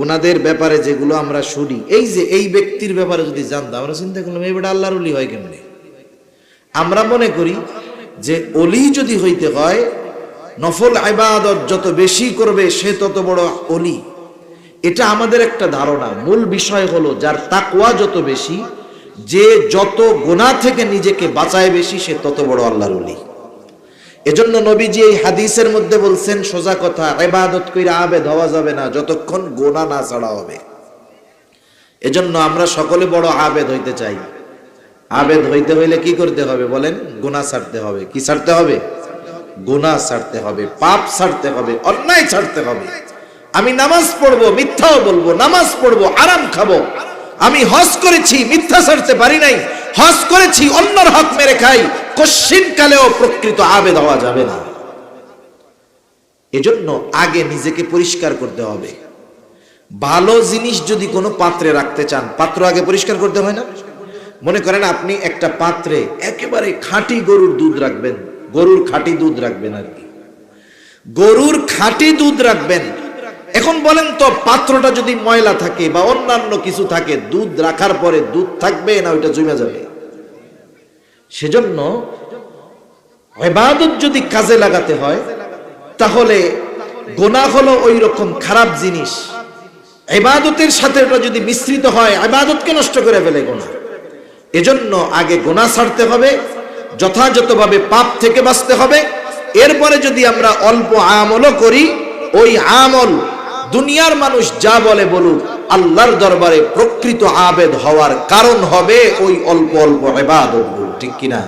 ওনাদের ব্যাপারে যেগুলো আমরা শুনি, এই যে এই ব্যক্তির ব্যাপারে যদি জানতাম, আমরা চিন্তা করলাম এই বেটা আল্লাহর ওলি হয় কেমনে। আমরা মনে করি যে ওলি যদি হইতে হয় নফল ইবাদত যত বেশি করবে সে তত বড় ওলি। এটা আমাদের একটা ধারণা। মূল বিষয় হলো যার তাকওয়া যত বেশি, যে যত গুনাহ থেকে নিজেকে বাঁচায় বেশি, সে তত বড় আল্লাহর ওলি। এজন্য নবীজি এই হাদিসের মধ্যে বলছেন সোজা কথা, ইবাদত কইরা আবেদ হওয়া যাবে না যতক্ষণ গুনাহ না ছাড়া হবে। এজন্য আমরা সকলে বড় আবেদ হইতে চাই। আবেদ হইতে হইলে কি করতে হবে বলেন? গুনাহ ছাড়তে হবে। কি ছাড়তে হবে? গুনাহ ছাড়তে হবে, পাপ ছাড়তে হবে, অন্যায় ছাড়তে হবে। আমি নামাজ পড়বো, মিথ্যাও বলবো, নামাজ পড়বো, আরাম খাবো। আমি হজ করেছি, মিথ্যা ছাড়তে পারি নাই। হজ করেছি, অন্যর হক মেরে খাই, কশিন কালেও প্রকৃত আবেদ হওয়া যাবে না। এজন্য আগে নিজেকে পরিষ্কার করতে হবে। ভালো জিনিস যদি কোনো পাত্রে রাখতে চান, পাত্র আগে পরিষ্কার করতে হয় না? মনে করেন আপনি একটা পাত্রে একেবারে খাঁটি গরুর দুধ রাখবেন, গরুর খাঁটি দুধ রাখবেন আর কি, গরুর খাঁটি দুধ রাখবেন। এখন বলেন তো, পাত্রটা যদি ময়লা থাকে বা অন্যান্য কিছু থাকে, দুধ রাখার পরে দুধ থাকবে না ওইটা জমে যাবে? সেজন্য ইবাদত যদি কাজে লাগাতে হয়, তাহলে গুনাহ হলো ওই রকম খারাপ জিনিস, ইবাদতের সাথে ওটা যদি মিশ্রিত হয় ইবাদতকে নষ্ট করে ফেলে গুনাহ। এজন্য আগে গুনাহ ছাড়তে হবে, যথাযথভাবে পাপ থেকে বাঁচতে হবে। এরপরে যদি আমরা অল্প আমলও করি, ওই আমল দুনিয়ার মানুষ যা বলে বলুক, আল্লাহর দরবারে প্রকৃত আবেদ হওয়ার কারণ হবে ওই অল্প অল্প ইবাদত। ঠিক কিনা?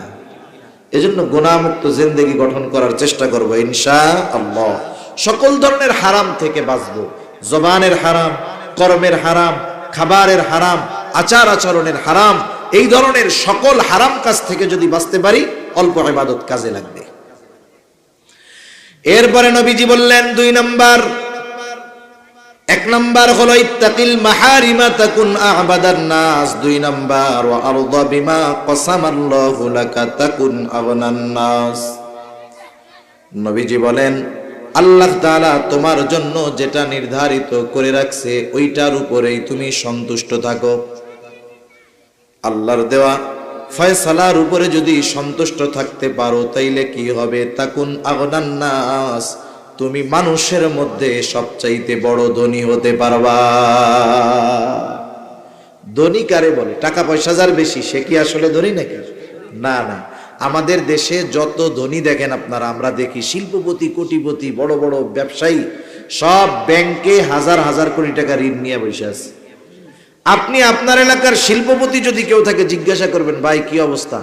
এজন্য গুনাহমুক্ত জিন্দেগি গঠন করার চেষ্টা করব ইনশাআল্লাহ। সকল ধরনের হারাম থেকে বাঁচবো। জবানের হারাম, কর্মের হারাম, খাবারের হারাম, আচার আচরণের হারাম, এই ধরনের সকল হারাম কাজ থেকে যদি বাঁচতে পারি, অল্প ইবাদত কাজে লাগবে। এরপরে নবীজি বললেন এক নাম্বার হলো ইত্তাকিল মাহারিমা তাকুন আ'বাদান নাস। 2 নাম্বার ওয়া আরদা বিমা কাসামাল্লাহু লাকা তাকুন আগনান নাস। নবীজি বলেন, আল্লাহ তাআলা তোমার জন্য যেটা নির্ধারিত করে রাখছে ওইটার উপরেই তুমি সন্তুষ্ট থাকো। আল্লাহর দেওয়া ফয়সালার উপরে যদি সন্তুষ্ট থাকতে পারো, তাইলে কি হবে? তাকুন আগনান নাস, তুমি মানুষের মধ্যে সবচাইতে বড় ধনী হতে পারবা। ধনী কারে বলে? টাকা পয়সা যার বেশি সে কি আসলে ধনী নাকি? না না, আমাদের দেশে যত ধনী দেখেন আপনারা, আমরা দেখি শিল্পপতি, কোটিপতি, বড় বড় ব্যবসায়ী, সব ব্যাংকে হাজার হাজার কোটি টাকা ঋণ নিয়ে বসে আছে। আপনি আপনার এলাকার শিল্পপতি যদি কেউ থাকে জিজ্ঞাসা করবেন, ভাই কি অবস্থা?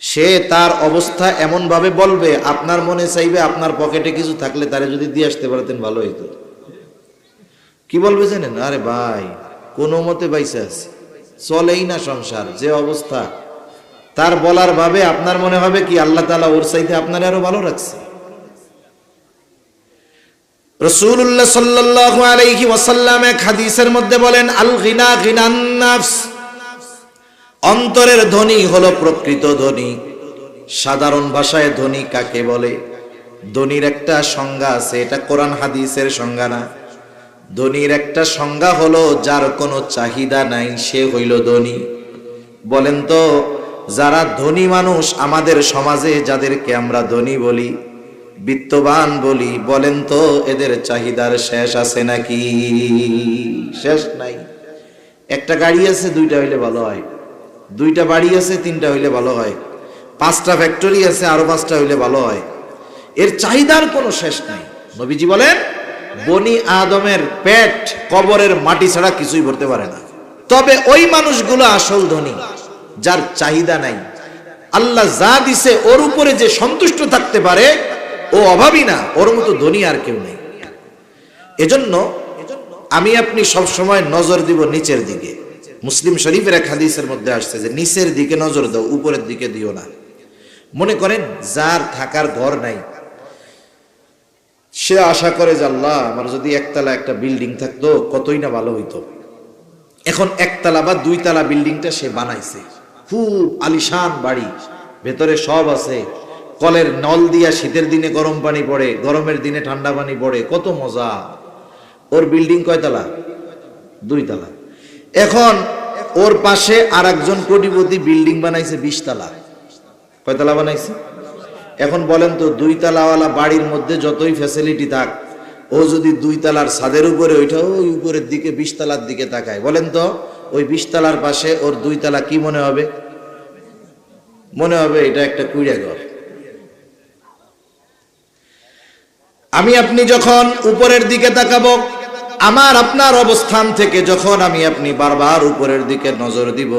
সে তার অবস্থা এমন ভাবে বলবে, আপনার মনে চাইবে আপনার পকেটে কিছু থাকলে তারে যদি দিয়ে আসতে পারতেন ভালো হইতো। কি বলবে জানেন? আরে ভাই কোনো মতে বাইসে আছে, চলেই না সংসার, যে অবস্থা। তার বলার ভাবে আপনার মনে হবে কি আল্লাহ তাআলা ওর চাইতে আপনার আরো ভালো রাখছে। রাসূলুল্লাহ সাল্লাল্লাহু আলাইহি ওয়াসাল্লাম এক হাদিসের মধ্যে বলেন, আল গিনা গিনান নাফস, অন্তরের ধনী হলো প্রকৃত ধনী। সাধারণ ভাষায় ধনী কাকে বলে? ধনীর একটা সংজ্ঞা আছে, এটা কোরআন হাদিসের সংজ্ঞা না। ধনীর একটা সংজ্ঞা হলো যার কোনো চাহিদা নাই, সে হইল ধনী। বলেন তো, যারা ধনী মানুষ আমাদের সমাজে, যাদেরকে আমরা ধনী বলি, বিত্তবান বলি, বলেন তো এদের চাহিদার শেষ আছে নাকি? শেষ নাই। একটা গাড়ি আছে, 2টা হইলে ভালো হয়। 2টা বাড়ি আছে, 3টা হইলে ভালো হয়। 5টা ফ্যাক্টরি আছে, আরো 5টা হইলে ভালো হয়। এর চাহিদার কোনো শেষ নাই। নবীজি বলেন, বনি আদমের পেট কবরের মাটি ছাড়া কিছুই ভরতে পারে না। তবে ওই মানুষগুলো আসল ধনী, যার চাহিদা নাই। আল্লাহ যা দিছে ওর উপরে যে সন্তুষ্ট থাকতে পারে, ও অভাবী না, ওর মতো ধনী আর কেউ নেই। এজন্য আমি আপনি সব সময় নজর দিব নিচের দিকে। মুসলিম শরীফের এক হাদিসের মধ্যে আসছে যে নিচের দিকে নজর দাও, উপরের দিকে দিও না। মনে করেন যার থাকার ঘর নাই, সে আশা করে যে আল্লাহ আমার যদি একতলা একটা বিল্ডিং থাকতো কতই না ভালো হইতো। এখন একতলা বা দুইতলা বিল্ডিংটা সে বানাইছে, খুব আলিশান বাড়ি, ভেতরে সব আছে, কলের নল দিয়া শীতের দিনে গরম পানি পড়ে, গরমের দিনে ঠান্ডা পানি পড়ে, কত মজা। ওর বিল্ডিং কয়তলা? দুইতলা। এখন ওর পাশে আর একজন কোটিপতি বিল্ডিং বানাইছে 20 তলা। কয়তলা বানাইছে? এখন বলেন তো, দুইতলাওয়ালা বাড়ির মধ্যে যতই ফ্যাসিলিটি থাক, ও যদি 2 তলার ছাদের উপরে ওইটা ওই উপরের দিকে 20 তলার দিকে তাকায়, বলেন তো ওই 20 তলার পাশে ওর 2 তলা কি মনে হবে? মনে হবে এটা একটা কুইড়া ঘর। আমি আপনি যখন উপরের দিকে তাকাবো, আমার আপনার অবস্থান থেকে যখন আমি আপনি বারবার উপরের দিকে নজর দিব,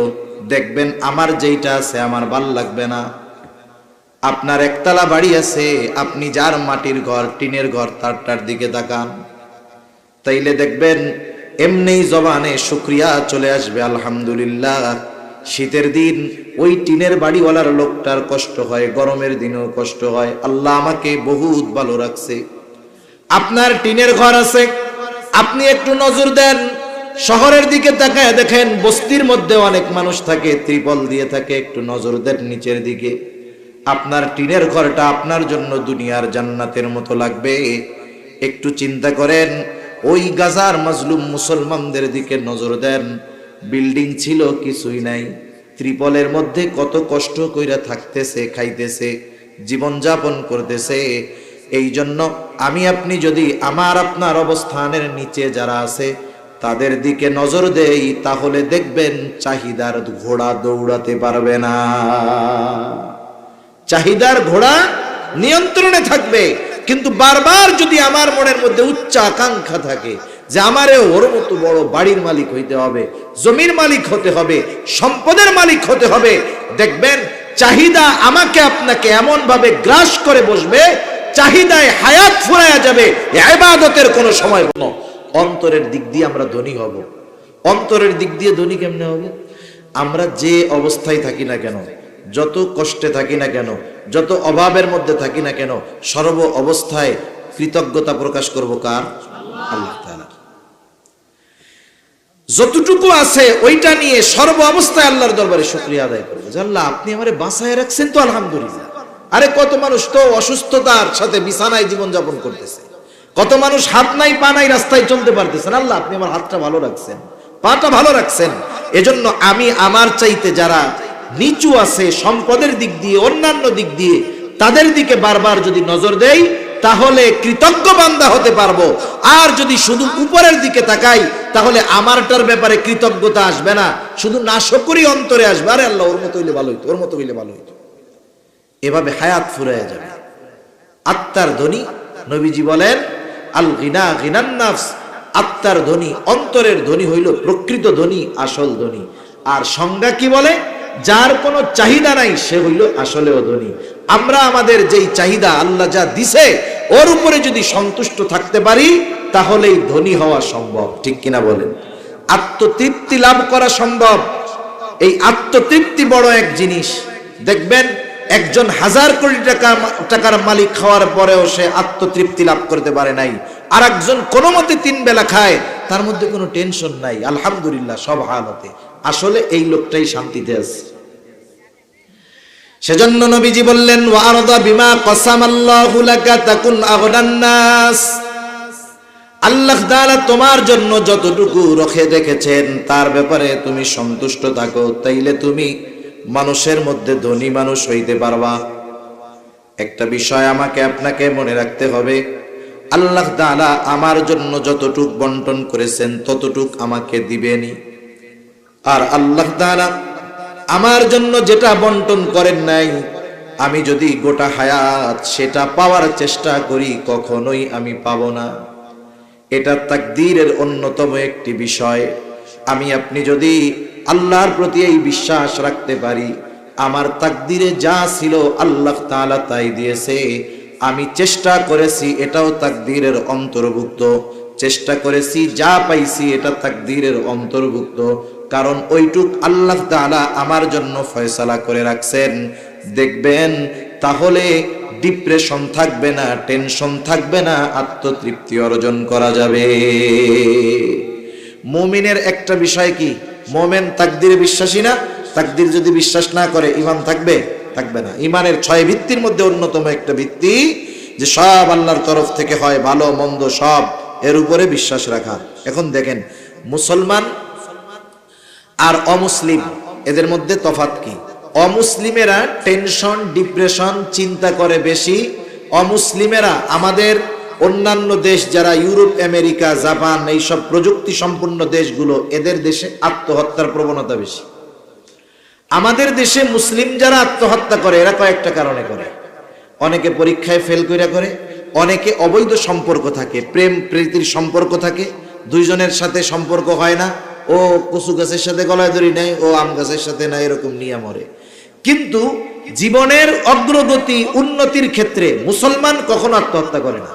দেখবেন আমার যেইটা আছে আমার ভাল লাগবে না। আপনার একতলা বাড়ি আছে, আপনি যার মাটির ঘর, টিনের ঘর, তারটার দিকে তাকান, তাইলে দেখবেন এমনি জবানে শুকরিয়া চলে আসবে, আলহামদুলিল্লাহ। শীতের দিন ওই টিনের বাড়িওয়ালার লোকটার কষ্ট হয়, গরমের দিনেও কষ্ট হয়, আল্লাহ আমাকে বহুত ভালো রাখছে। আপনার টিনের ঘর আছে, আপনি একটু নজর দেন, শহরের দিকে তাকায় দেখেন বস্তির মধ্যে অনেক মানুষ থাকে, ত্রিপল দিয়ে থাকে, একটু নজর দেন নিচের দিকে, আপনার টিনের ঘরটা আপনার জন্য দুনিয়ার জান্নাতের মতো লাগবে। একটু চিন্তা করেন, ওই গাজার মাজলুম মুসলমানদের দিকে নজর দেন, বিল্ডিং ছিল কিছুই নাই, ত্রিপলের মধ্যে কত কষ্ট কইরা থাকতেছে, খাইতেছে, জীবনযাপন করতেছে। এই জন্য আমি আপনি যদি আমার আপনার অবস্থানের নিচে যারা আছে তাদের দিকে নজর দেই, তাহলে দেখবেন চাহিদার ঘোড়া দৌড়াতে পারবে না, চাহিদার ঘোড়া নিয়ন্ত্রণে থাকবে। কিন্তু বারবার যদি আমার মনের মধ্যে উচ্চ আকাঙ্ক্ষা থাকে যে আমারে ওর মতো বড় বাড়ির মালিক হইতে হবে, জমির মালিক হতে হবে, সম্পদের মালিক হতে হবে, দেখবেন চাহিদা আমাকে আপনাকে এমন ভাবে গ্রাস করে বসবে, চাহিদায় হায়াত ফুরায়া যাবে, ইবাদতের কোনো সময় না। অন্তরের দিক দিয়ে আমরা ধনী হব। অন্তরের দিক দিয়ে ধনী কেমনে হব? আমরা যে অবস্থায় থাকি না কেন, যত কষ্টে থাকি না কেন, যত অভাবের মধ্যে থাকি না কেন, সর্ব অবস্থায় কৃতজ্ঞতা প্রকাশ করব কার? আল্লাহ তাআলা। যতটুকু আছে ওইটা নিয়ে সর্ব অবস্থায় আল্লাহর দরবারে শুকরিয়া আদায় করব, যে আল্লাহ আপনি আমারে বাঁচায় রাখছেন তো আলহামদুলিল্লাহ। আরে কত মানুষ তো অসুস্থতার সাথে বিছানায় জীবনযাপন করতেছে, কত মানুষ হাত নাই পা নাই রাস্তায় চলতে পারতেছেন, আল্লাহ আপনি আমার হাতটা ভালো রাখছেন, পাটা ভালো রাখছেন। এজন্য আমি আমার চাইতে যারা নিচু আছে সম্পদের দিক দিয়ে, অন্যান্য দিক দিয়ে, তাদের দিকে বারবার যদি নজর দেই, তাহলে কৃতজ্ঞ বান্দা হতে পারবো। আর যদি শুধু উপরের দিকে তাকাই, তাহলে আমারটার ব্যাপারে কৃতজ্ঞতা আসবে না, শুধু নাশকরি অন্তরে আসবে, আরে আল্লাহ ওর মতো হইলে ভালো হইতো, ওর মতো হইলে ভালো হইতো। এভাবে হায়াত ফুরাইয়া যাবে। আত্মার ধনী, নবীজি বলেন আল গিনা গিনান নাফস, আত্মার ধনী, অন্তরের ধনী হইল প্রকৃত ধনী, আসল ধনী। আর সংজ্ঞা কি বলে? যার কোনো চাহিদা নাই সে হইল আসলেও ধনী। আমরা আমাদের যেই চাহিদা আল্লাহ যা দিছে ওর উপরে যদি সন্তুষ্ট থাকতে পারি, তাহলেই ধনী হওয়া সম্ভব। ঠিক কিনা বলেন? আত্মতৃপ্তি লাভ করা সম্ভব। এই আত্মতৃপ্তি বড় এক জিনিস। দেখবেন একজন 1000 কোটি টাকার মালিক খাওয়ার পরেও সে আত্মতৃপ্তি লাভ করতে পারে নাই, আর একজন কোনো মতে 3 বেলা খায়, তার মধ্যে কোনো টেনশন নাই, আলহামদুলিল্লাহ সব হালতে। আসলে এই লোকটাই শান্তিতে আছে। সেজন্য নবীজি বললেন ওয়ারদা বিমা কসামাল্লাহু লাকা তাকুন আগনান নাস। আল্লাহ তাআলা তোমার জন্য যতটুকু রেখেছেন তার ব্যাপারে তুমি সন্তুষ্ট থাকো, তাইলে তুমি মানুষের মধ্যে ধনী মানুষ হইতে পারবা। একটা বিষয় আমাকে আপনাকে মনে রাখতে হবে, আল্লাহ তাআলা আমার জন্য যতটুক বন্টন করেছেন ততটুক আমাকে দিবেনই। আর আল্লাহ তাআলা আমার জন্য যেটা বন্টন করেন নাই, আমি যদি গোটা হায়াত সেটা পাওয়ার চেষ্টা করি, কখনোই আমি পাবো না। এটা তাকদীরের অন্যতম একটি বিষয়। আমি আপনি যদি আল্লাহর প্রতি এই বিশ্বাস রাখতে পারি, আমার তাকদীরে যা ছিল আল্লাহ তাআলা তাই দিয়েছে, আমি চেষ্টা করেছি এটাও তাকদীরের অন্তর্ভুক্ত, চেষ্টা করেছি যা পাইছি এটা তাকদীরের অন্তর্ভুক্ত, কারণ ওইটুক আল্লাহ তাআলা আমার জন্য ফয়সালা করে রাখছেন। দেখবেন তাহলে ডিপ্রেশন থাকবে না, টেনশন থাকবে না, আত্মতৃপ্তি অর্জন করা যাবে। মুমিনের একটা বিষয় কি, মুমিন তাকদীরে বিশ্বাসী না? তাকদীর যদি বিশ্বাস না করে ঈমান থাকবে? থাকবে না। ঈমানের 6 ভিত্তির মধ্যে অন্যতম একটা ভিত্তি যে সব আল্লাহর তরফ থেকে হয়, ভালো মন্দ সব, এর উপরে বিশ্বাস রাখা। এখন দেখেন মুসলমান আর অমুসলিম এদের মধ্যে তফাৎ কি? অমুসলিমেরা টেনশন ডিপ্রেশন চিন্তা করে বেশি। অমুসলিমেরা আমাদের অন্যান্য দেশ যারা ইউরোপ আমেরিকা জাপান এইসব প্রযুক্তি সম্পন্ন দেশগুলো, এদের দেশে আত্মহত্যার প্রবণতা বেশি। আমাদের দেশে মুসলিম যারা আত্মহত্যা করে এরা কয়েকটা কারণে করে। অনেকে পরীক্ষায় ফেল কইরা করে, অনেকে অবৈধ সম্পর্ক থাকে, প্রেম প্রীতির সম্পর্ক থাকে, দুইজনের সাথে সম্পর্ক হয় না, ও কচু গাছের সাথে গলায় দড়ি নেয়, ও আম গাছের সাথে না, এরকম নিয়ে মরে। কিন্তু জীবনের অগ্রগতি উন্নতির ক্ষেত্রে মুসলমান কখনো আত্মহত্যা করে না।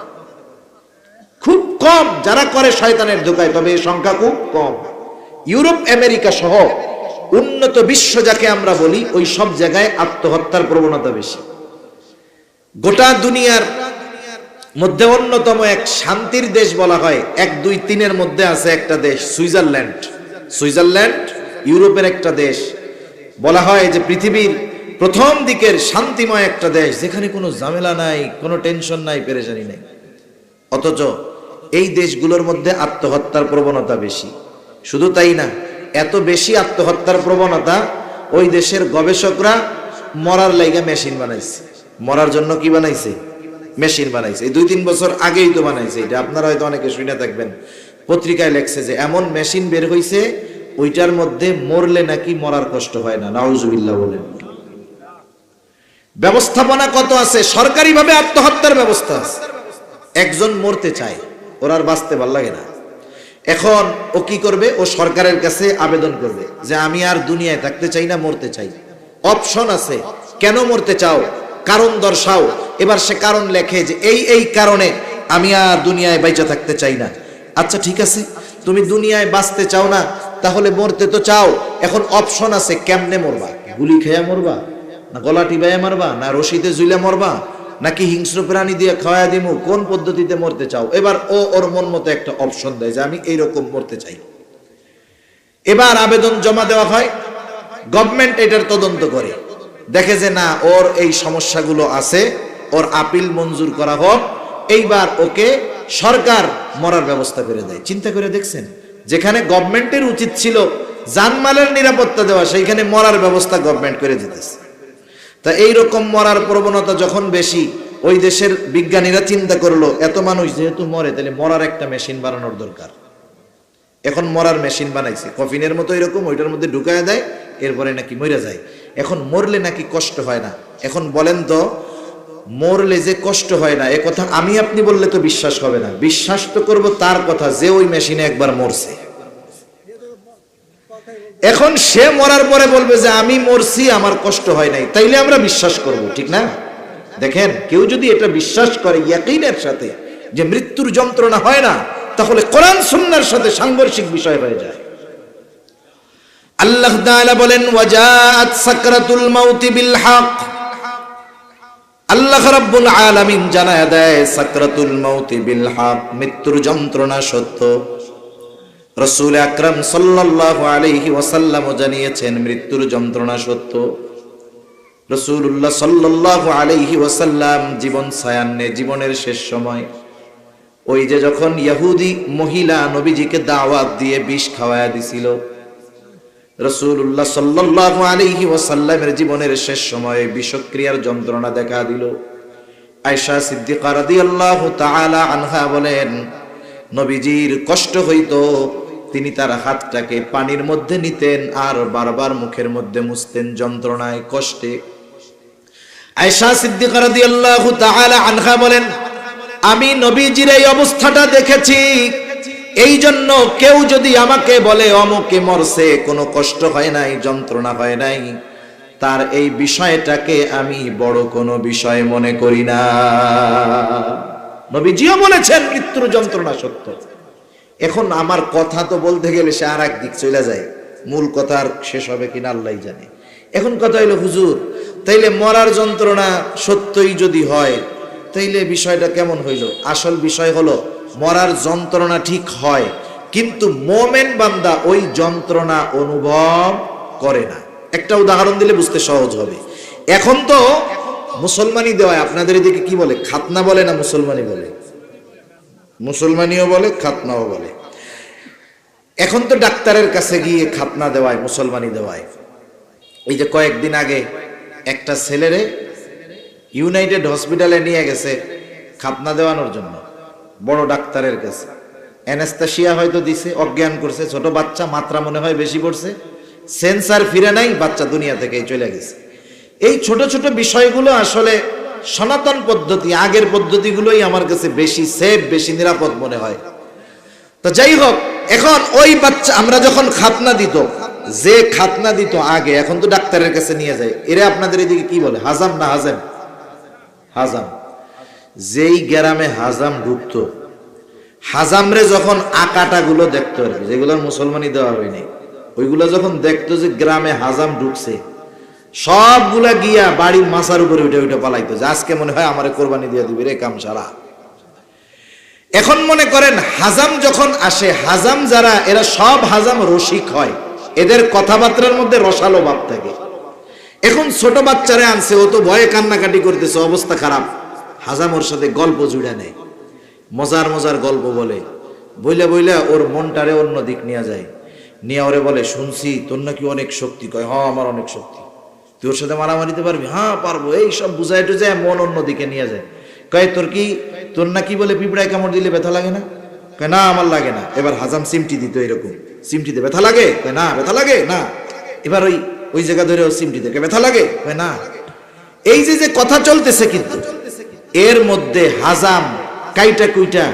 খুব কম যারা করে শয়তানের ধোঁকায়, তবে এই সংখ্যা খুব কম। ইউরোপ আমেরিকা সহ উন্নত বিশ্ব যাকে আমরা বলি, ওই সব জায়গায় আত্মহত্যার প্রবণতা বেশি। গোটা দুনিয়ার মধ্যে অন্যতম এক শান্তির দেশ বলা হয়, 1, 2, 3 মধ্যে আছে একটা দেশ সুইজারল্যান্ড। সুইজারল্যান্ড ইউরোপের একটা দেশ, বলা হয় যে পৃথিবীর প্রথম দিকের শান্তিময় একটা দেশ, যেখানে কোনো ঝামেলা নাই, কোনো টেনশন নাই, পেরেশানি নাই। অথচ এই দেশগুলোর মধ্যে আত্মহত্যার প্রবণতা বেশি। শুধু তাই না, এত বেশি আত্মহত্যার প্রবণতা, ওই দেশের গবেষকরা মরার লাইগা মেশিন বানাইছে। মরার জন্য কি বানাইছে? মেশিন বানাইছে। এই 2-3 বছর আগেই তো বানাইছে। এটা আপনারা হয়তো অনেকে শুনে থাকবেন, পত্রিকায় লেখছে যে এমন মেশিন বের হইছে, ওইটার মধ্যে মরলে নাকি মরার কষ্ট হয় না। নাউজুবিল্লাহ বলেন। ব্যবস্থাপনা কত আছে, সরকারিভাবে আত্মহত্যার ব্যবস্থা আছে। একজন মরতে চায়, ওর আর বাঁচতে ভাল লাগে না, এখন ও কি করবে? ও সরকারের কাছে আবেদন করবে যে আমি আর দুনিয়ায় থাকতে চাই না, মরতে চাই। অপশন আছে, কেন মরতে চাও, কারণ দর্শাও। এবার সে কারণ লেখে যে এই কারণে আমি আর দুনিয়ায় বাইচা থাকতে চাই না। আচ্ছা ঠিক আছে, তুমি দুনিয়ায় বাঁচতে চাও না, তাহলে মরতে তো চাও। এখন অপশন আছে, কেমনে মরবা? গুলি খেয়া মরবা, না গলা টিবাইয়া মারবা, না রশিতে ঝুলে মরবা, নাকি হিংস্র প্রাণী দিয়ে খাওয়া দিমু? কোন পদ্ধতিতে মরতে চাও? এবার ও ওর মন মতো একটা অপশন দেয় যে আমি এইরকম মরতে চাই। এবার আবেদন জমা দেওয়া হয়, গভর্নমেন্ট এটার তদন্ত করে, দেখে যে না, ওর এই সমস্যাগুলো আছে, ওর আপিল মঞ্জুর করা হোক। এইবার ওকে সরকার মরার ব্যবস্থা করে দেয়। চিন্তা করে দেখছেন, যেখানে গভর্নমেন্টের উচিত ছিল জানমালের নিরাপত্তা দেওয়া, সেইখানে মরার ব্যবস্থা গভর্নমেন্ট করে দিতেছে। তা এইরকম মরার প্রবণতা যখন বেশি, ওই দেশের বিজ্ঞানীরা চিন্তা করলো এত মানুষ যেহেতু মরে, তাহলে মরার একটা মেশিন বানানোর দরকার। এখন মরার মেশিন বানাইছে, কফিনের মতো এরকম, ওইটার মধ্যে ঢুকায় দেয়, এরপরে নাকি মরে যায়। এখন মরলে নাকি কষ্ট হয় না। এখন বলেন তো, মরলে যে কষ্ট হয় না, এ কথা আমি আপনি বললে তো বিশ্বাস হবে না। বিশ্বাস তো করবো তার কথা যে ওই মেশিনে একবার মরছে। এখন সে মরার পরে বলবে যে আমি মরছি, আমার কষ্ট হয় নাই, তাইলে আমরা বিশ্বাস করব, ঠিক না? দেখেন, কেউ যদি এটা বিশ্বাস করে ইয়াকিনের সাথে যে মৃত্যুর যন্ত্রণা হয় না, তাহলে কোরআন সুন্নাহর সাথে সাংঘর্ষিক বিষয় হয়ে যায়। আল্লাহ তাআলা বলেন ওয়াজাআত সাকরাতুল মাউতি বিল হক। আল্লাহ রাব্বুল আলামিন জানায় দেয় সাকরাতুল মাউতি বিল হক, মৃত্যুর যন্ত্রণা সত্য। রাসূল আকরাম সাল্লাল্লাহু আলাইহি ওয়াসাল্লাম জানিয়েছেন মৃত্যুর যন্ত্রণা সত্য। রাসূলুল্লাহ সাল্লাল্লাহু আলাইহি ওয়াসাল্লাম জীবন সায়ান্নে, জীবনের শেষ সময়, ওই যে যখন ইহুদি মহিলা নবীজিকে দাওয়াত দিয়ে বিষ খাওয়ায়া দিছিল, রাসূলুল্লাহ সাল্লাল্লাহু আলাইহি ওয়াসাল্লামের জীবনের শেষ সময়ে বিষক্রিয়ার যন্ত্রণা দেখা দিল। আয়েশা সিদ্দিকা রাদিয়াল্লাহু তাআলা আনহা বলেন, নবীজির কষ্ট হইতো, তিনি তার হাতটাকে পানির মধ্যে নিতেন আর বারবার মুখের মধ্যে মুছতেন যন্ত্রণায়, কষ্টে। আয়েশা সিদ্দিকা রাদিয়াল্লাহু তাআলা আনহা বলেন, আমি নবীজির এই অবস্থাটা দেখেছি, এই জন্য কেউ যদি আমাকে বলে অমুকে মরছে, কোনো কষ্ট হয় নাই, যন্ত্রণা হয় নাই, তার এই বিষয়টাকে আমি বড় কোনো বিষয় মনে করি না। নবীজিও বলেছেন মৃত্যুর যন্ত্রণা সত্য। এখন আমার কথা তো বলতে গেলে সে আর এক দিক চলে যায়, মূল কথা আর শেষ হবে কিনা আল্লাহই জানে। এখন কথা হইলো, হুজুর তাইলে মরার যন্ত্রণা সত্যই যদি হয় তাইলে বিষয়টা কেমন হইল? আসল বিষয় হলো মরার যন্ত্রণা ঠিক হয়, কিন্তু মোমেন বান্দা ওই যন্ত্রণা অনুভব করে না। একটা উদাহরণ দিলে বুঝতে সহজ হবে। এখন তো মুসলমানি দেওয়ায় আপনাদের এদিকে কি বলে? খাতনা বলে না মুসলমানি বলে? মুসলমানিও বলে, খাতনাও বলে। এখন তো ডাক্তারের কাছে গিয়ে খাতনা দেওয়ায়, মুসলমানি দেওয়ায়। এই যে কয়েকদিন আগে একটা ছেলেরে ইউনাইটেড হসপিটালে নিয়ে গেছে খাতনা দেওয়ানোর জন্য, বড় ডাক্তারের কাছে। অ্যানেস্থেশিয়া হয়তো দিছে, অজ্ঞান করছে, ছোট বাচ্চা, মাত্রা মনে হয় বেশি পড়ছে, সেন্সার ফিরে নাই, বাচ্চা দুনিয়া থেকে চলে গেছে। এই ছোট ছোট বিষয়গুলো আসলে সনাতন পদ্ধতি, আগের পদ্ধতিগুলোই আমার কাছে বেশি সেফ, বেশি নিরাপদ মনে হয়। তো যাই হোক, এখন ওই বাচ্চা আমরা যখন খাতনা দিত, যে খাতনা দিত আগে, এখন তো ডাক্তারের কাছে নিয়ে যায়। এরা আপনাদের এদিকে কি বলে? হাজাম না হাজাম? হাজাম। যেই গ্রামে হাজাম ঢুকতো, হাজামরে যখন আকাটা গুলো দেখতো আর কি, যেগুলোর মুসলমানি দেওয়া হয়নি, ওইগুলো যখন দেখতো যে গ্রামে হাজাম ঢুকছে, সবগুলা গিয়া বাড়ির মাথার উপরে উঠে উঠে পালাইতো যে আজকে মনে হয় আমারে কোরবানি দিয়ে দিবি রে কাম সারা। এখন মনে করেন হাজাম যখন আসে, হাজাম যারা, এরা সব হাজাম রসিক হয়, এদের কথাবার্তার মধ্যে রসালো ভাব থাকে। এখন ছোট বাচ্চারে আনছে, ও তো ভয়ে কান্নাকাটি করতেছে, অবস্থা খারাপ। হাজাম ওর সাথে গল্প জুড়ে নেয়, মজার মজার গল্প বলে, বইলা বইলা ওর মনটারে অন্য দিক নিয়ে যায়। নিয়ে ওরে বলে, শুনছি তোর নাকি অনেক শক্তি। কয়, হ্যাঁ আমার অনেক শক্তি। তুই ওর সাথে মারামারিতে পারবি? হ্যাঁ পারবো। এই সব বুঝাই টুঝায় মন অন্য দিকে নিয়ে যায়। কয়, তোর নাকি বলে পিঁপড়ায় কামড় দিলে ব্যথা লাগে না? কয়, না আমার লাগে না। এবার হাজাম সিমটি দিত, এরকম সিমটিতে ব্যথা লাগে? কয়, না ব্যথা লাগে না। এবার ওই জায়গা ধরে ও সিমটি দেখে, ব্যথা লাগে? কয়, না। এই যে কথা চলতেছে, কিন্তু এর মধ্যে হাজাম কাইটা কুইটা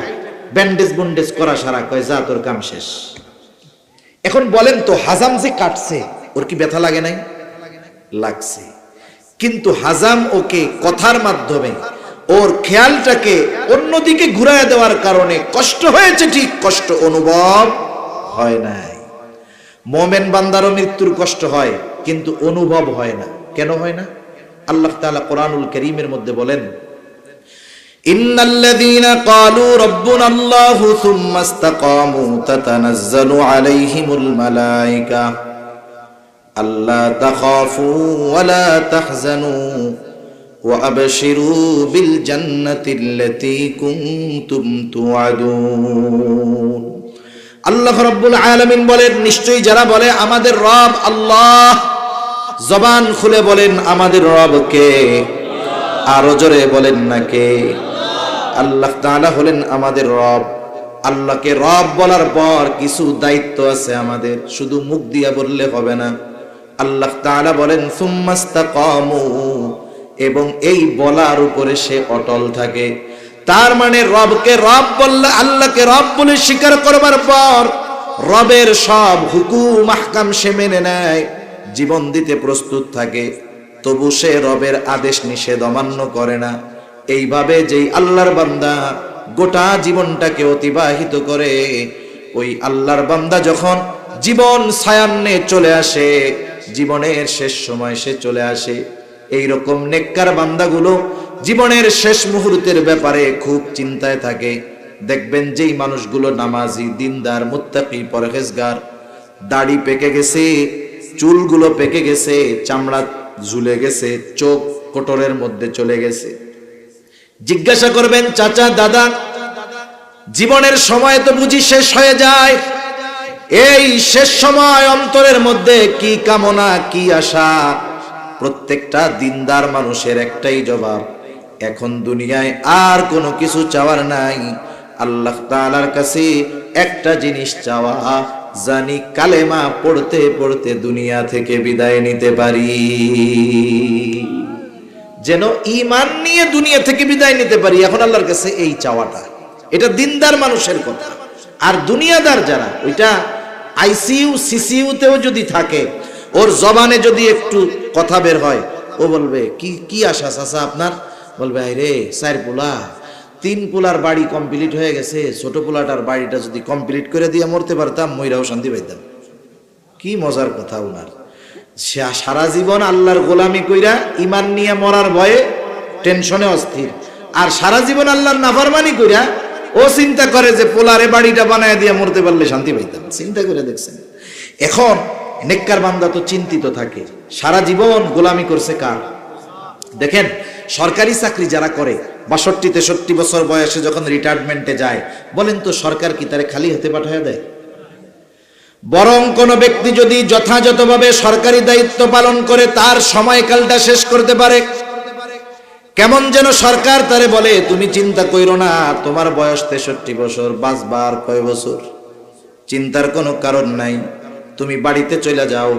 ব্যান্ডেজ বন্ডেজ করা সারা। কয়, যা তোর কাম শেষ। এখন বলেন তো, হাজাম যে কাটছে, ওর কি ব্যথা লাগে নাই? লাগছে। কিন্তু হাজাম ওকে কথার মাধ্যমে ওর খেয়ালটাকে অন্যদিকে ঘুরায় দেওয়ার কারণে কষ্ট হয়েছে, ঠিক, কষ্ট অনুভব হয় নাই। মোমেন বান্দারও মৃত্যুর কষ্ট হয়, কিন্তু অনুভব হয় না। কেন হয় না? আল্লাহ তাআলা কোরআনুল কারীমের মধ্যে বলেন, ইন্নাল্লাযীনা ক্বালু রাব্বুনাল্লাহু সুম্মা ইসতাকামু তাতানাজ্জালু আলাইহিমুল মালায়েকা আল্লা তাখাফু ওয়া লা তাহজানু ওয়া আবশিরু বিল জান্নাতিল্লাতী কুনতুম তুআদুন। আল্লাহ রাব্বুল আলামিন বলেন, নিশ্চয়ই যারা বলে আমাদের রব আল্লাহ, জবান খুলে বলেন আমাদের রব কে? আরো জোরে বলেন না কে? আল্লাহ তাআলা হলেন আমাদের রব। আল্লাহকে রব বলার পর কিছু দায়িত্ব আছে আমাদের, শুধু মুখ দিয়া বললে হবে না। আল্লাহ তাআলা বলেন সুম্মাস্তাকামু, এবং এই বলার উপরে সে অটল থাকে। তার মানে রবকে রব বললে, আল্লাহকে রব বলে স্বীকার করবার পর রবের সব হুকুম আহকাম সে মেনে নেয়, জীবন দিতে প্রস্তুত থাকে, তবু সে রবের আদেশ নিষেধ অমান্য করে না। এইভাবে যেই আল্লাহর বান্দা গোটা জীবনটাকে অতিবাহিত করে, ওই আল্লাহর বান্দা যখন জীবন সায়ান্নে চলে আসে, জীবনের শেষ সময় সে চলে আসে, এইরকম নেককার বান্দাগুলো জীবনের শেষ মুহূর্তের ব্যাপারে খুব চিন্তায় থাকে। দেখবেন যেই মানুষগুলো নামাজি, দিনদার, মুত্তাকি, পরহেজগার, দাড়ি পেকে গেছে, চুলগুলো পেকে গেছে, চামড়া ঝুলে গেছে, চোখ কোটরের মধ্যে চলে গেছে, জিজ্ঞাসা করবেন, চাচা দাদা, জীবনের সময় তো বুঝি শেষ হয়ে যায়, এই শেষ সময় অন্তরের মধ্যে কি কামনা, কি আশা? প্রত্যেকটা দিনদার মানুষের একটাই জবাব, এখন দুনিয়ায় আর কোনো কিছু চাওয়ার নাই, আল্লাহ তাআলার কাছে একটা জিনিস চাওয়া, জানি কালেমা পড়তে পড়তে দুনিয়া থেকে বিদায় নিতে পারি, যেন ঈমান নিয়ে দুনিয়া থেকে বিদায় নিতে পারি। এখন আল্লাহর কাছে এই চাওয়াটা, এটা দিনদার মানুষের কথা। আর দুনিয়াদার যারা, ওইটা আইসিইউ সিসিইউতেও যদি থাকে, ওর জবানে যদি একটু কথা বের হয়, ও বলবে, কি আশা চাচা আপনার? বলবে, আরে 4 পোলা, 3 পোলার বাড়ি কমপ্লিট হয়ে গেছে, ছোট পোলাটার বাড়িটা যদি কমপ্লিট করে দিয়ে মরতে পারতাম, মইরাও শান্তি পাইতাম। কি মজার কথা উনার। সারা জীবন আল্লাহর গোলামি কইরা ঈমান নিয়ে মরার ভয়ে টেনশনে অস্থির, আর সারা জীবন আল্লাহর নাফরমানি কইরা ও চিন্তা করে যে পোলারে বাড়িটা বানায় দিয়ে মরতে পারলে শান্তি পাইতাম। চিন্তা করে দেখছেন? এখন নেককার বান্দা তো চিন্তিত থাকে, সারা জীবন গোলামি করছে কার? দেখেন সরকারি চাকরি যারা করে 62-63 বছর বয়সে যখন রিটায়ারমেন্টে যায়, বলেন তো সরকার কি তারে খালি হাতে পাঠায় দেয়? বরং কোন ব্যক্তি যদি যথাযথভাবে সরকারি দায়িত্ব পালন করে তার সময়কালটা শেষ করতে পারে, কেমন যেন সরকার তারে বলে তুমি চিন্তা কইরো না, তোমার বয়স 63 বছর, বাঁচবার কয় বছর, চিন্তার কোনো কারণ নাই, তুমি বাড়িতে চলে যাও।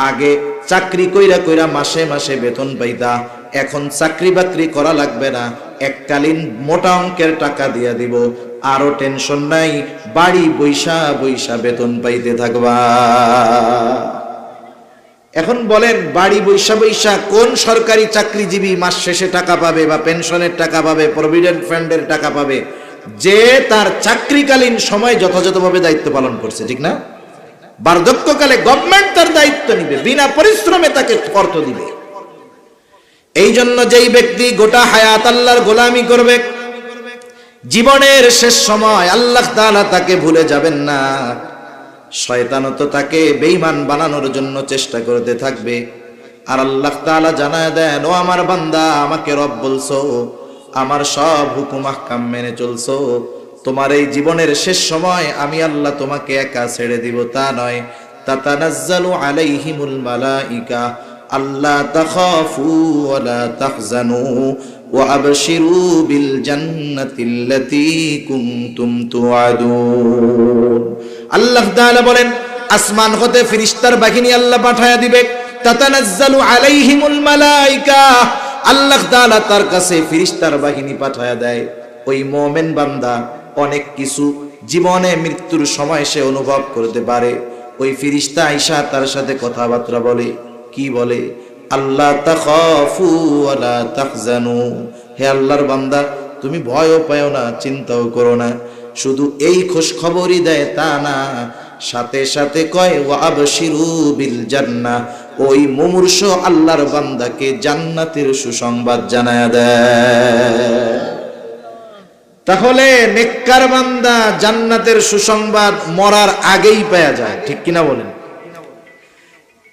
আগে চাকরি কইরা কইরা মাসে মাসে বেতন পাইতা, এখন চাকরি বাকরি করা লাগবে না, এককালীন মোটা অঙ্কের টাকা দিয়া দিব, আরো টেনশন নাই, বাড়ি বৈশা বৈশা বেতন পাইতে থাকবা। এখন বলেন বাড়ি বৈশা বৈশা কোন সরকারি চাকরিজীবী মাস শেষে টাকা পাবে বা পেনশনের টাকা পাবে, প্রভিডেন্ট ফান্ডের টাকা পাবে? যে তার চাকরিকালীন সময় যথাযথভাবে দায়িত্ব পালন করছে, ঠিক না? বার্ধক্যকালে গভর্নমেন্ট তার দায়িত্ব নিবে, বিনা পরিশ্রমে তাকে অর্থ দিবে। এই জন্য যেই ব্যক্তি গোটা হায়াত আল্লাহর গোলামি করবে, জীবনের শেষ সময় আল্লাহ তাআলা তাকে ভুলে যাবেন না। শয়তানও তো তাকে বেঈমান বানানোর জন্য চেষ্টা করতে থাকবে। আর আল্লাহ তাআলা জানায় দেন, ও আমার বান্দা, আমাকে রব বলছো, আমার সব হুকুম আহকাম মেনে চলছো, তোমার এই জীবনের শেষ সময় আমি আল্লাহ তোমাকে একা ছেড়ে দিব তা নয়। তাতানাজ্জালু আলাইহিমুল মালাইকা আল্লা তাখাফু ওয়া লা তাহজানু ওয়া আবশিরু বিল জান্নাতিল্লাতী কুনতুম তুআদুন। আল্লাহ তাআলা বলেন, আসমান হতে ফেরেশতার বাহিনী আল্লাহ পাঠায়া দিবে। তাতানাজ্জালু আলাইহিমুল মালাইকা, আল্লাহ তাআলা তার কাছে ফেরেশতার বাহিনী পাঠায়া দেয়। ওই মুমিন বান্দা অনেক কিছু জীবনে মৃত্যুর সময় সে অনুভব করতে পারে। ওই ফেরেশতা আয়েশা তার সাথে কথাবার্তা বলে, কি বলে? আল্লাহ তাখাফু ওয়া লা তাহজানু, হে আল্লাহর বান্দা তুমি ভয়ও পাও না, চিন্তাও করো না। শুধু এই খোঁজ খবরই দেয় তা না, সাথে সাথে কয় ওয়া আবশিরু বিল জান্নাহ, ওই মুমূর্ষ আল্লাহর বান্দাকে জান্নাতের সুসংবাদ জানায়া দেয়। তাহলে নেককার বান্দা জান্নাতের সুসংবাদ মরার আগেই পাওয়া যায়, ঠিক কিনা বলেন?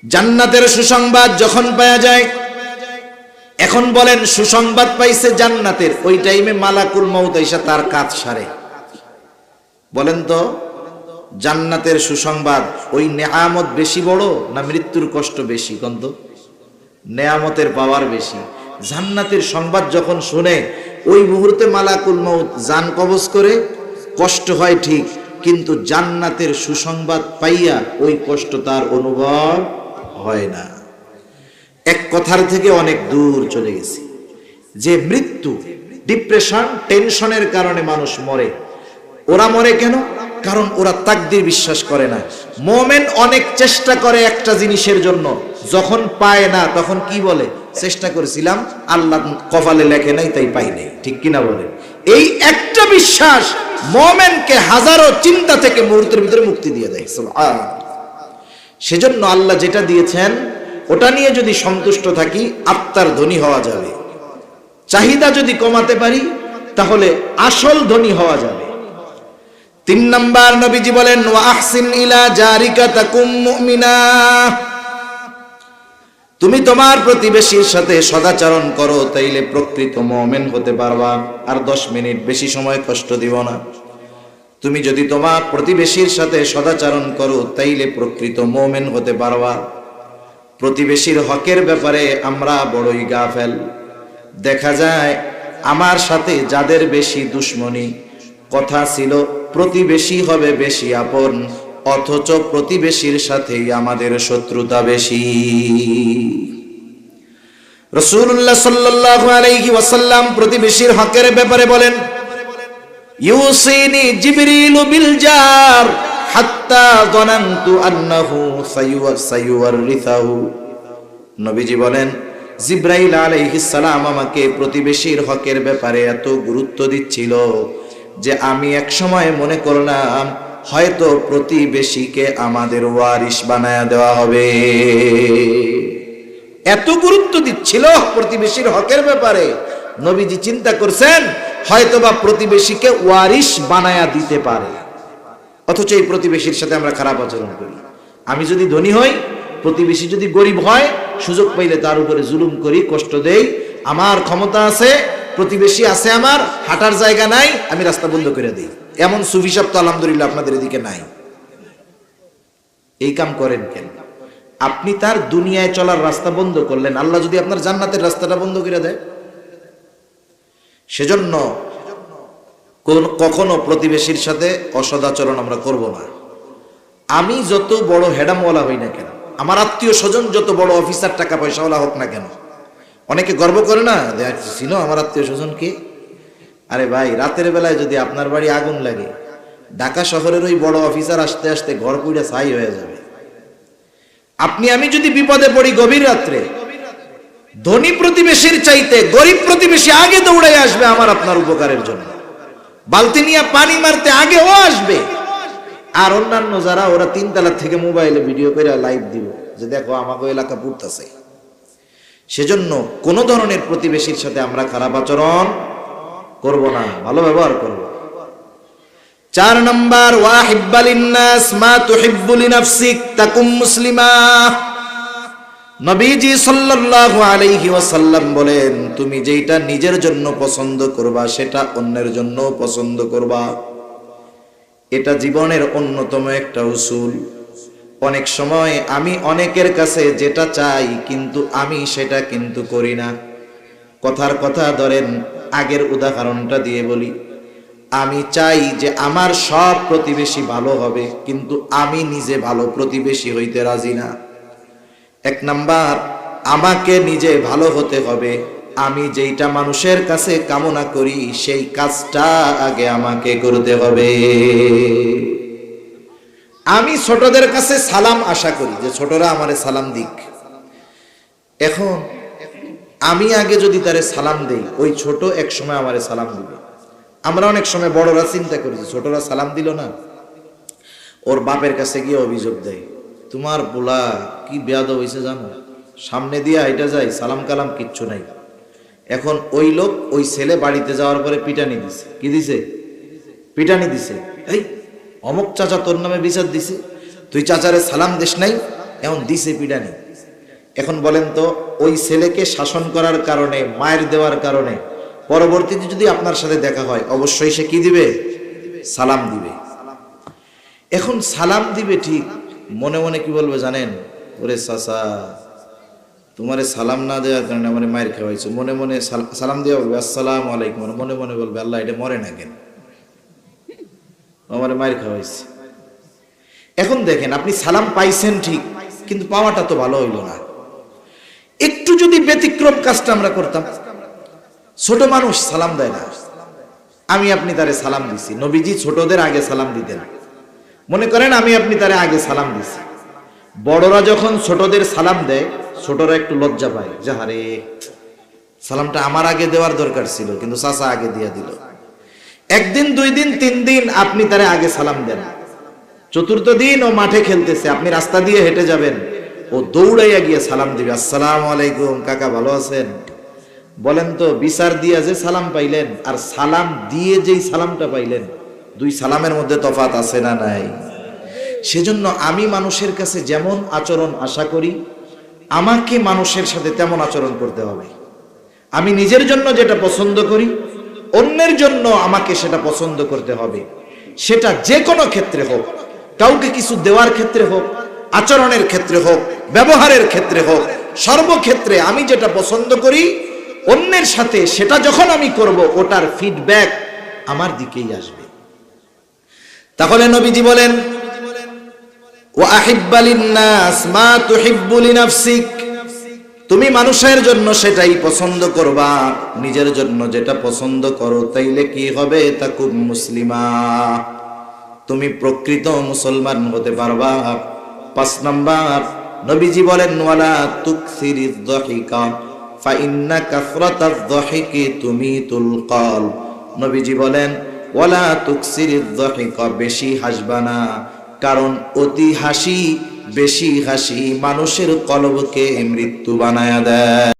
জান্নাতের সুসংবাদ যখন পাওয়া যায়, এখন বলেন সুসংবাদ পাইছে জান্নাতের, ওই টাইমে মালাকুল মউত আইসা তার কাজ সারে। বলেন তো জান্নাতের সুসংবাদ ওই নেয়ামত বেশি বড় না মৃত্যুর কষ্ট বেশি? কোন তো নেয়ামতের পাওয়ার বেশি। জান্নাতের সংবাদ যখন শুনে ওই মুহূর্তে মালাকুল মউত জান কবজ করে, কষ্ট হয় ঠিক, কিন্তু জান্নাতের সুসংবাদ পাইয়া ওই কষ্ট তার অনুভব হয় না। এক কথার থেকে অনেক দূর চলে গেছে। যে মৃত্যু, ডিপ্রেশন, টেনশনের কারণে মানুষ মরে। ওরা মরে কেন? কারণ ওরা তাকদীর বিশ্বাস করে না। মুমিন অনেক চেষ্টা করে একটা জিনিসের জন্য, যখন পায় না তখন কি বলে? চেষ্টা করেছিলাম, আল্লাহ কপালে লেখে নাই তাই পাই নাই, ঠিক কিনা বলে? এই একটা বিশ্বাস মুমিনকে হাজারো চিন্তা থেকে মুহূর্তের ভিতরে মুক্তি দিয়ে দেয়। সুবহানাল্লাহ। সেজন্য আল্লাহ যেটা দিয়েছেন ওটা নিয়ে যদি সন্তুষ্ট থাকি, আত্মার ধনী হওয়া যাবে। চাহিদা যদি কমাতে পারি তাহলে আসল ধনী হওয়া যাবে। 3 নাম্বার নবীজি বলেন, ওয়া আহসিন ইলা জারিকা তাকুম মুমিনা, তুমি তোমার প্রতিবেশীর সাথে সদাচরণ করো, তাইলে প্রকৃত মুমিন হতে পারবা। আর 10 মিনিট বেশি সময় কষ্ট দিব না। তুমি যদি তোমার প্রতিবেশীর সাথে সদাচরণ করো তাইলে প্রকৃত মুমিন হতে পারবা। প্রতিবেশীর হকের ব্যাপারে আমরা বড়ই গাফেল। দেখা যায় আমার সাথে যাদের বেশি দুশ্মনী, কথা ছিল প্রতিবেশী হবে বেশি আপন, অথচ প্রতিবেশীর সাথেই আমাদের শত্রুতা বেশি। রাসূলুল্লাহ সাল্লাল্লাহু আলাইহি ওয়াসাল্লাম প্রতিবেশীর হকের ব্যাপারে বলেন, ইউসিনি জিবরিল বিল জার হাত্তা যানানতু আন্নাহু সায়ুওয়ারিসাহু। নবীজি বলেন, জিবরাইল আলাইহিস সালাম আমাকে প্রতিবেশীর হকের ব্যাপারে এত গুরুত্ব দিচ্ছিল যে আমি এক সময় মনে করলাম হয়তো প্রতিবেশীকে আমাদের ওয়ারিশ বানায়া দেওয়া হবে। এত গুরুত্ব দিচ্ছিল প্রতিবেশীর হকের ব্যাপারে, নবীজি চিন্তা করছেন হয়তোবা প্রতিবেশীকে ওয়ারিশ বানায়া দিতে পারে, অথচ এই প্রতিবেশীর সাথে আমরা খারাপ আচরণ করি। আমি যদি ধনী হই, প্রতিবেশী যদি গরিব হয়, সুযোগ পাইলে তার উপরে জুলুম করি, কষ্ট দেই। আমার ক্ষমতা আছে, প্রতিবেশী আছে, আমার হাঁটার জায়গা নাই, আমি রাস্তা বন্ধ করে দিই। এমন সুফি সাহেব তো আলহামদুলিল্লাহ আপনাদের এদিকে নাই। এই কাম করেন কেন? আপনি তার দুনিয়ায় চলার রাস্তা বন্ধ করলেন, আল্লাহ যদি আপনার জান্নাতের রাস্তাটা বন্ধ করে দেয়। সেজন্য কখনো প্রতিবেশীর সাথে অসদাচরণ আমরা করব না। আমি যত বড় হেডামওয়ালা হই না কেন, আমার আত্মীয় স্বজন যত বড় অফিসার টাকা পয়সাওয়ালা হোক না কেন, অনেকে গর্ব করে না, দেখছিল আমার আত্মীয় স্বজন কে। আরে ভাই, রাতের বেলায় যদি আপনার বাড়ি আগুন লাগে, ঢাকা শহরের ওই বড় অফিসার আসতে আসতে ঘর পুড়ে ছাই হয়ে যাবে। আপনি আমি যদি বিপদে পড়ি গভীর রাত্রে, ধনী প্রতিবেশীর চাইতে গরিব প্রতিবেশী আগে দৌড়াই আসবে আমার আপনার উপকারের জন্য। বালতি নিয়ে পানি মারতে আগে ও আসবে। আর অন্যান্য যারা, ওরা 3 তলা থেকে মোবাইলে ভিডিও করে লাইভ দিব যে দেখো আমাকে এলাকা পুড়তেছে। সেজন্য কোন ধরনের প্রতিবেশীর সাথে আমরা খারাপ আচরণ করব না, ভালো ব্যবহার করব। 4 নাম্বার, ওয়াহিব্বা লিন্নাস মা তুহিব্বু লিনাফসিক তাকুম মুসলিমা। নবীজি সাল্লাল্লাহু আলাইহি ওয়াসাল্লাম বলেন, তুমি যেটা নিজের জন্য পছন্দ করবা সেটা অন্যের জন্য পছন্দ করবা। এটা জীবনের অন্যতম একটা উসুল। অনেক সময় আমি অনেকের কাছে যেটা চাই কিন্তু আমি সেটা কিন্তু করি না। কথার কথা ধরেন, আগের উদাহরণটা দিয়ে বলি, আমি চাই যে আমার সব প্রতিবেশী ভালো হবে, কিন্তু আমি নিজে ভালো প্রতিবেশী হইতে রাজি না। 1 নাম্বার, আমাকে নিজে ভালো হতে হবে। আমি যেইটা মানুষের কাছে কামনা করি সেই কাজটা আগে আমাকে করতে হবে। আমি ছোটদের কাছে সালাম আশা করি যে ছোটরা আমারে সালাম দিক। এখন আমি আগে যদি তারে সালাম দেই, ওই ছোট এক সময় আমারে সালাম দিবে। আমরা অনেক সময় বড়রা চিন্তা করি যে ছোটরা সালাম দিল না, ওর বাপের কাছে গিয়ে অভিযোগ দেয়, তোমার পোলা কি বেয়াদব হইছে জানো, সামনে দিয়ে হাইটা যায়, সালাম কালাম কিচ্ছু নাই। এখন ওই লোক, ওই ছেলে বাড়িতে যাওয়ার পরে পিটানি দিছে। কি দিছে? পিটানি দিছে। এই অমুক চাচা তোর নামে বিচার দিছে, তুই চাচারে সালাম দিস নাই, এখন দিছে পিটানি। এখন বলেন তো, ওই ছেলেকে শাসন করার কারণে, মায়ের দেওয়ার কারণে পরবর্তীতে যদি আপনার সাথে দেখা হয়, অবশ্যই সে কি দিবে? সালাম দিবে। এখন সালাম দিবে ঠিক, মনে মনে কি বলবে জানেন? ওরে চাচা, তোমারে সালাম না দেওয়ার কারণে আমার মায়ের খাওয়াইছো। মনে মনে সালাম দেওয়া বলবে আসসালামু আলাইকুম, মনে মনে বলবে আল্লাহ এটা মরে না কেন, আমার মায়ের খাওয়াইছে। এখন দেখেন, আপনি সালাম পাইছেন ঠিক, কিন্তু পাওয়াটা তো ভালো হইল না। একটু যদি ব্যতিক্রম কাজটা আমরা করতাম, ছোট মানুষ সালাম দেয় না, আমি আপনি তারে সালাম দিছি। নবীজি ছোটদের আগে সালাম দিতেন। মনে করেন আমি আপনি তারে আগে সালাম দিছি, বড়রা যখন ছোটদের সালাম দেয়, ছোটরা একটু লজ্জা পায় যে আরে সালামটা আমার আগে দেওয়ার দরকার ছিল, কিন্তু চাচা আগে দিয়া দিল। 1 দিন 2 দিন 3 দিন আপনি তারে আগে সালাম দেন, 4th দিন ও মাঠে খেলতেছে, আপনি রাস্তা দিয়ে হেঁটে যাবেন, ও দৌড়াইয়া গিয়ে সালাম দিবে, আসসালামু আলাইকুম কাকা ভালো আছেন। বলেন তো, বিচার দিয়া যে সালাম পাইলেন আর সালাম দিয়ে যেই সালামটা পাইলেন, 2 সালামের মধ্যে তফাৎ আছে না নাই? সেজন্য আমি মানুষের কাছে যেমন আচরণ আশা করি, আমাকে মানুষের সাথে তেমন আচরণ করতে হবে। আমি নিজের জন্য যেটা পছন্দ করি, অন্যের জন্য আমাকে সেটা পছন্দ করতে হবে। সেটা যে কোনো ক্ষেত্রে হোক, কাউকে কিছু দেওয়ার ক্ষেত্রে হোক, আচরণের ক্ষেত্রে হোক, ব্যবহারের ক্ষেত্রে হোক, সর্বক্ষেত্রে আমি যেটা পছন্দ করি অন্যের সাথে, সেটা যখন আমি করব, ওটার ফিডব্যাক আমার দিকেই আসবে। তাহলে নবীজি বলেন, ওয়া আহিব্বা লিন্নাস মা তুহিব্বু লিনাফসিক, তুমি মানুষের জন্য সেটাই পছন্দ করবা, নিজের জন্য যেটা পছন্দ করো, তাইলে কি হবে? তাকুম মুসলিমা, তুমি প্রকৃত মুসলমান হতে পারবা। 5 নাম্বার, নবীজি বলেন, ওয়ালা তুকসিরিদ যাহিকা ফা ইন্না কাসরাতাদ যাহিকি তুমিতুল কলব। নবীজি বলেন, ওয়ালা তুকসিরিদ যাহিকা, বেশি হাসবা না, কারণ অতি হাসি, বেশি হাসি মানুষের কলবকে মৃত্যু বানায়া দেয়।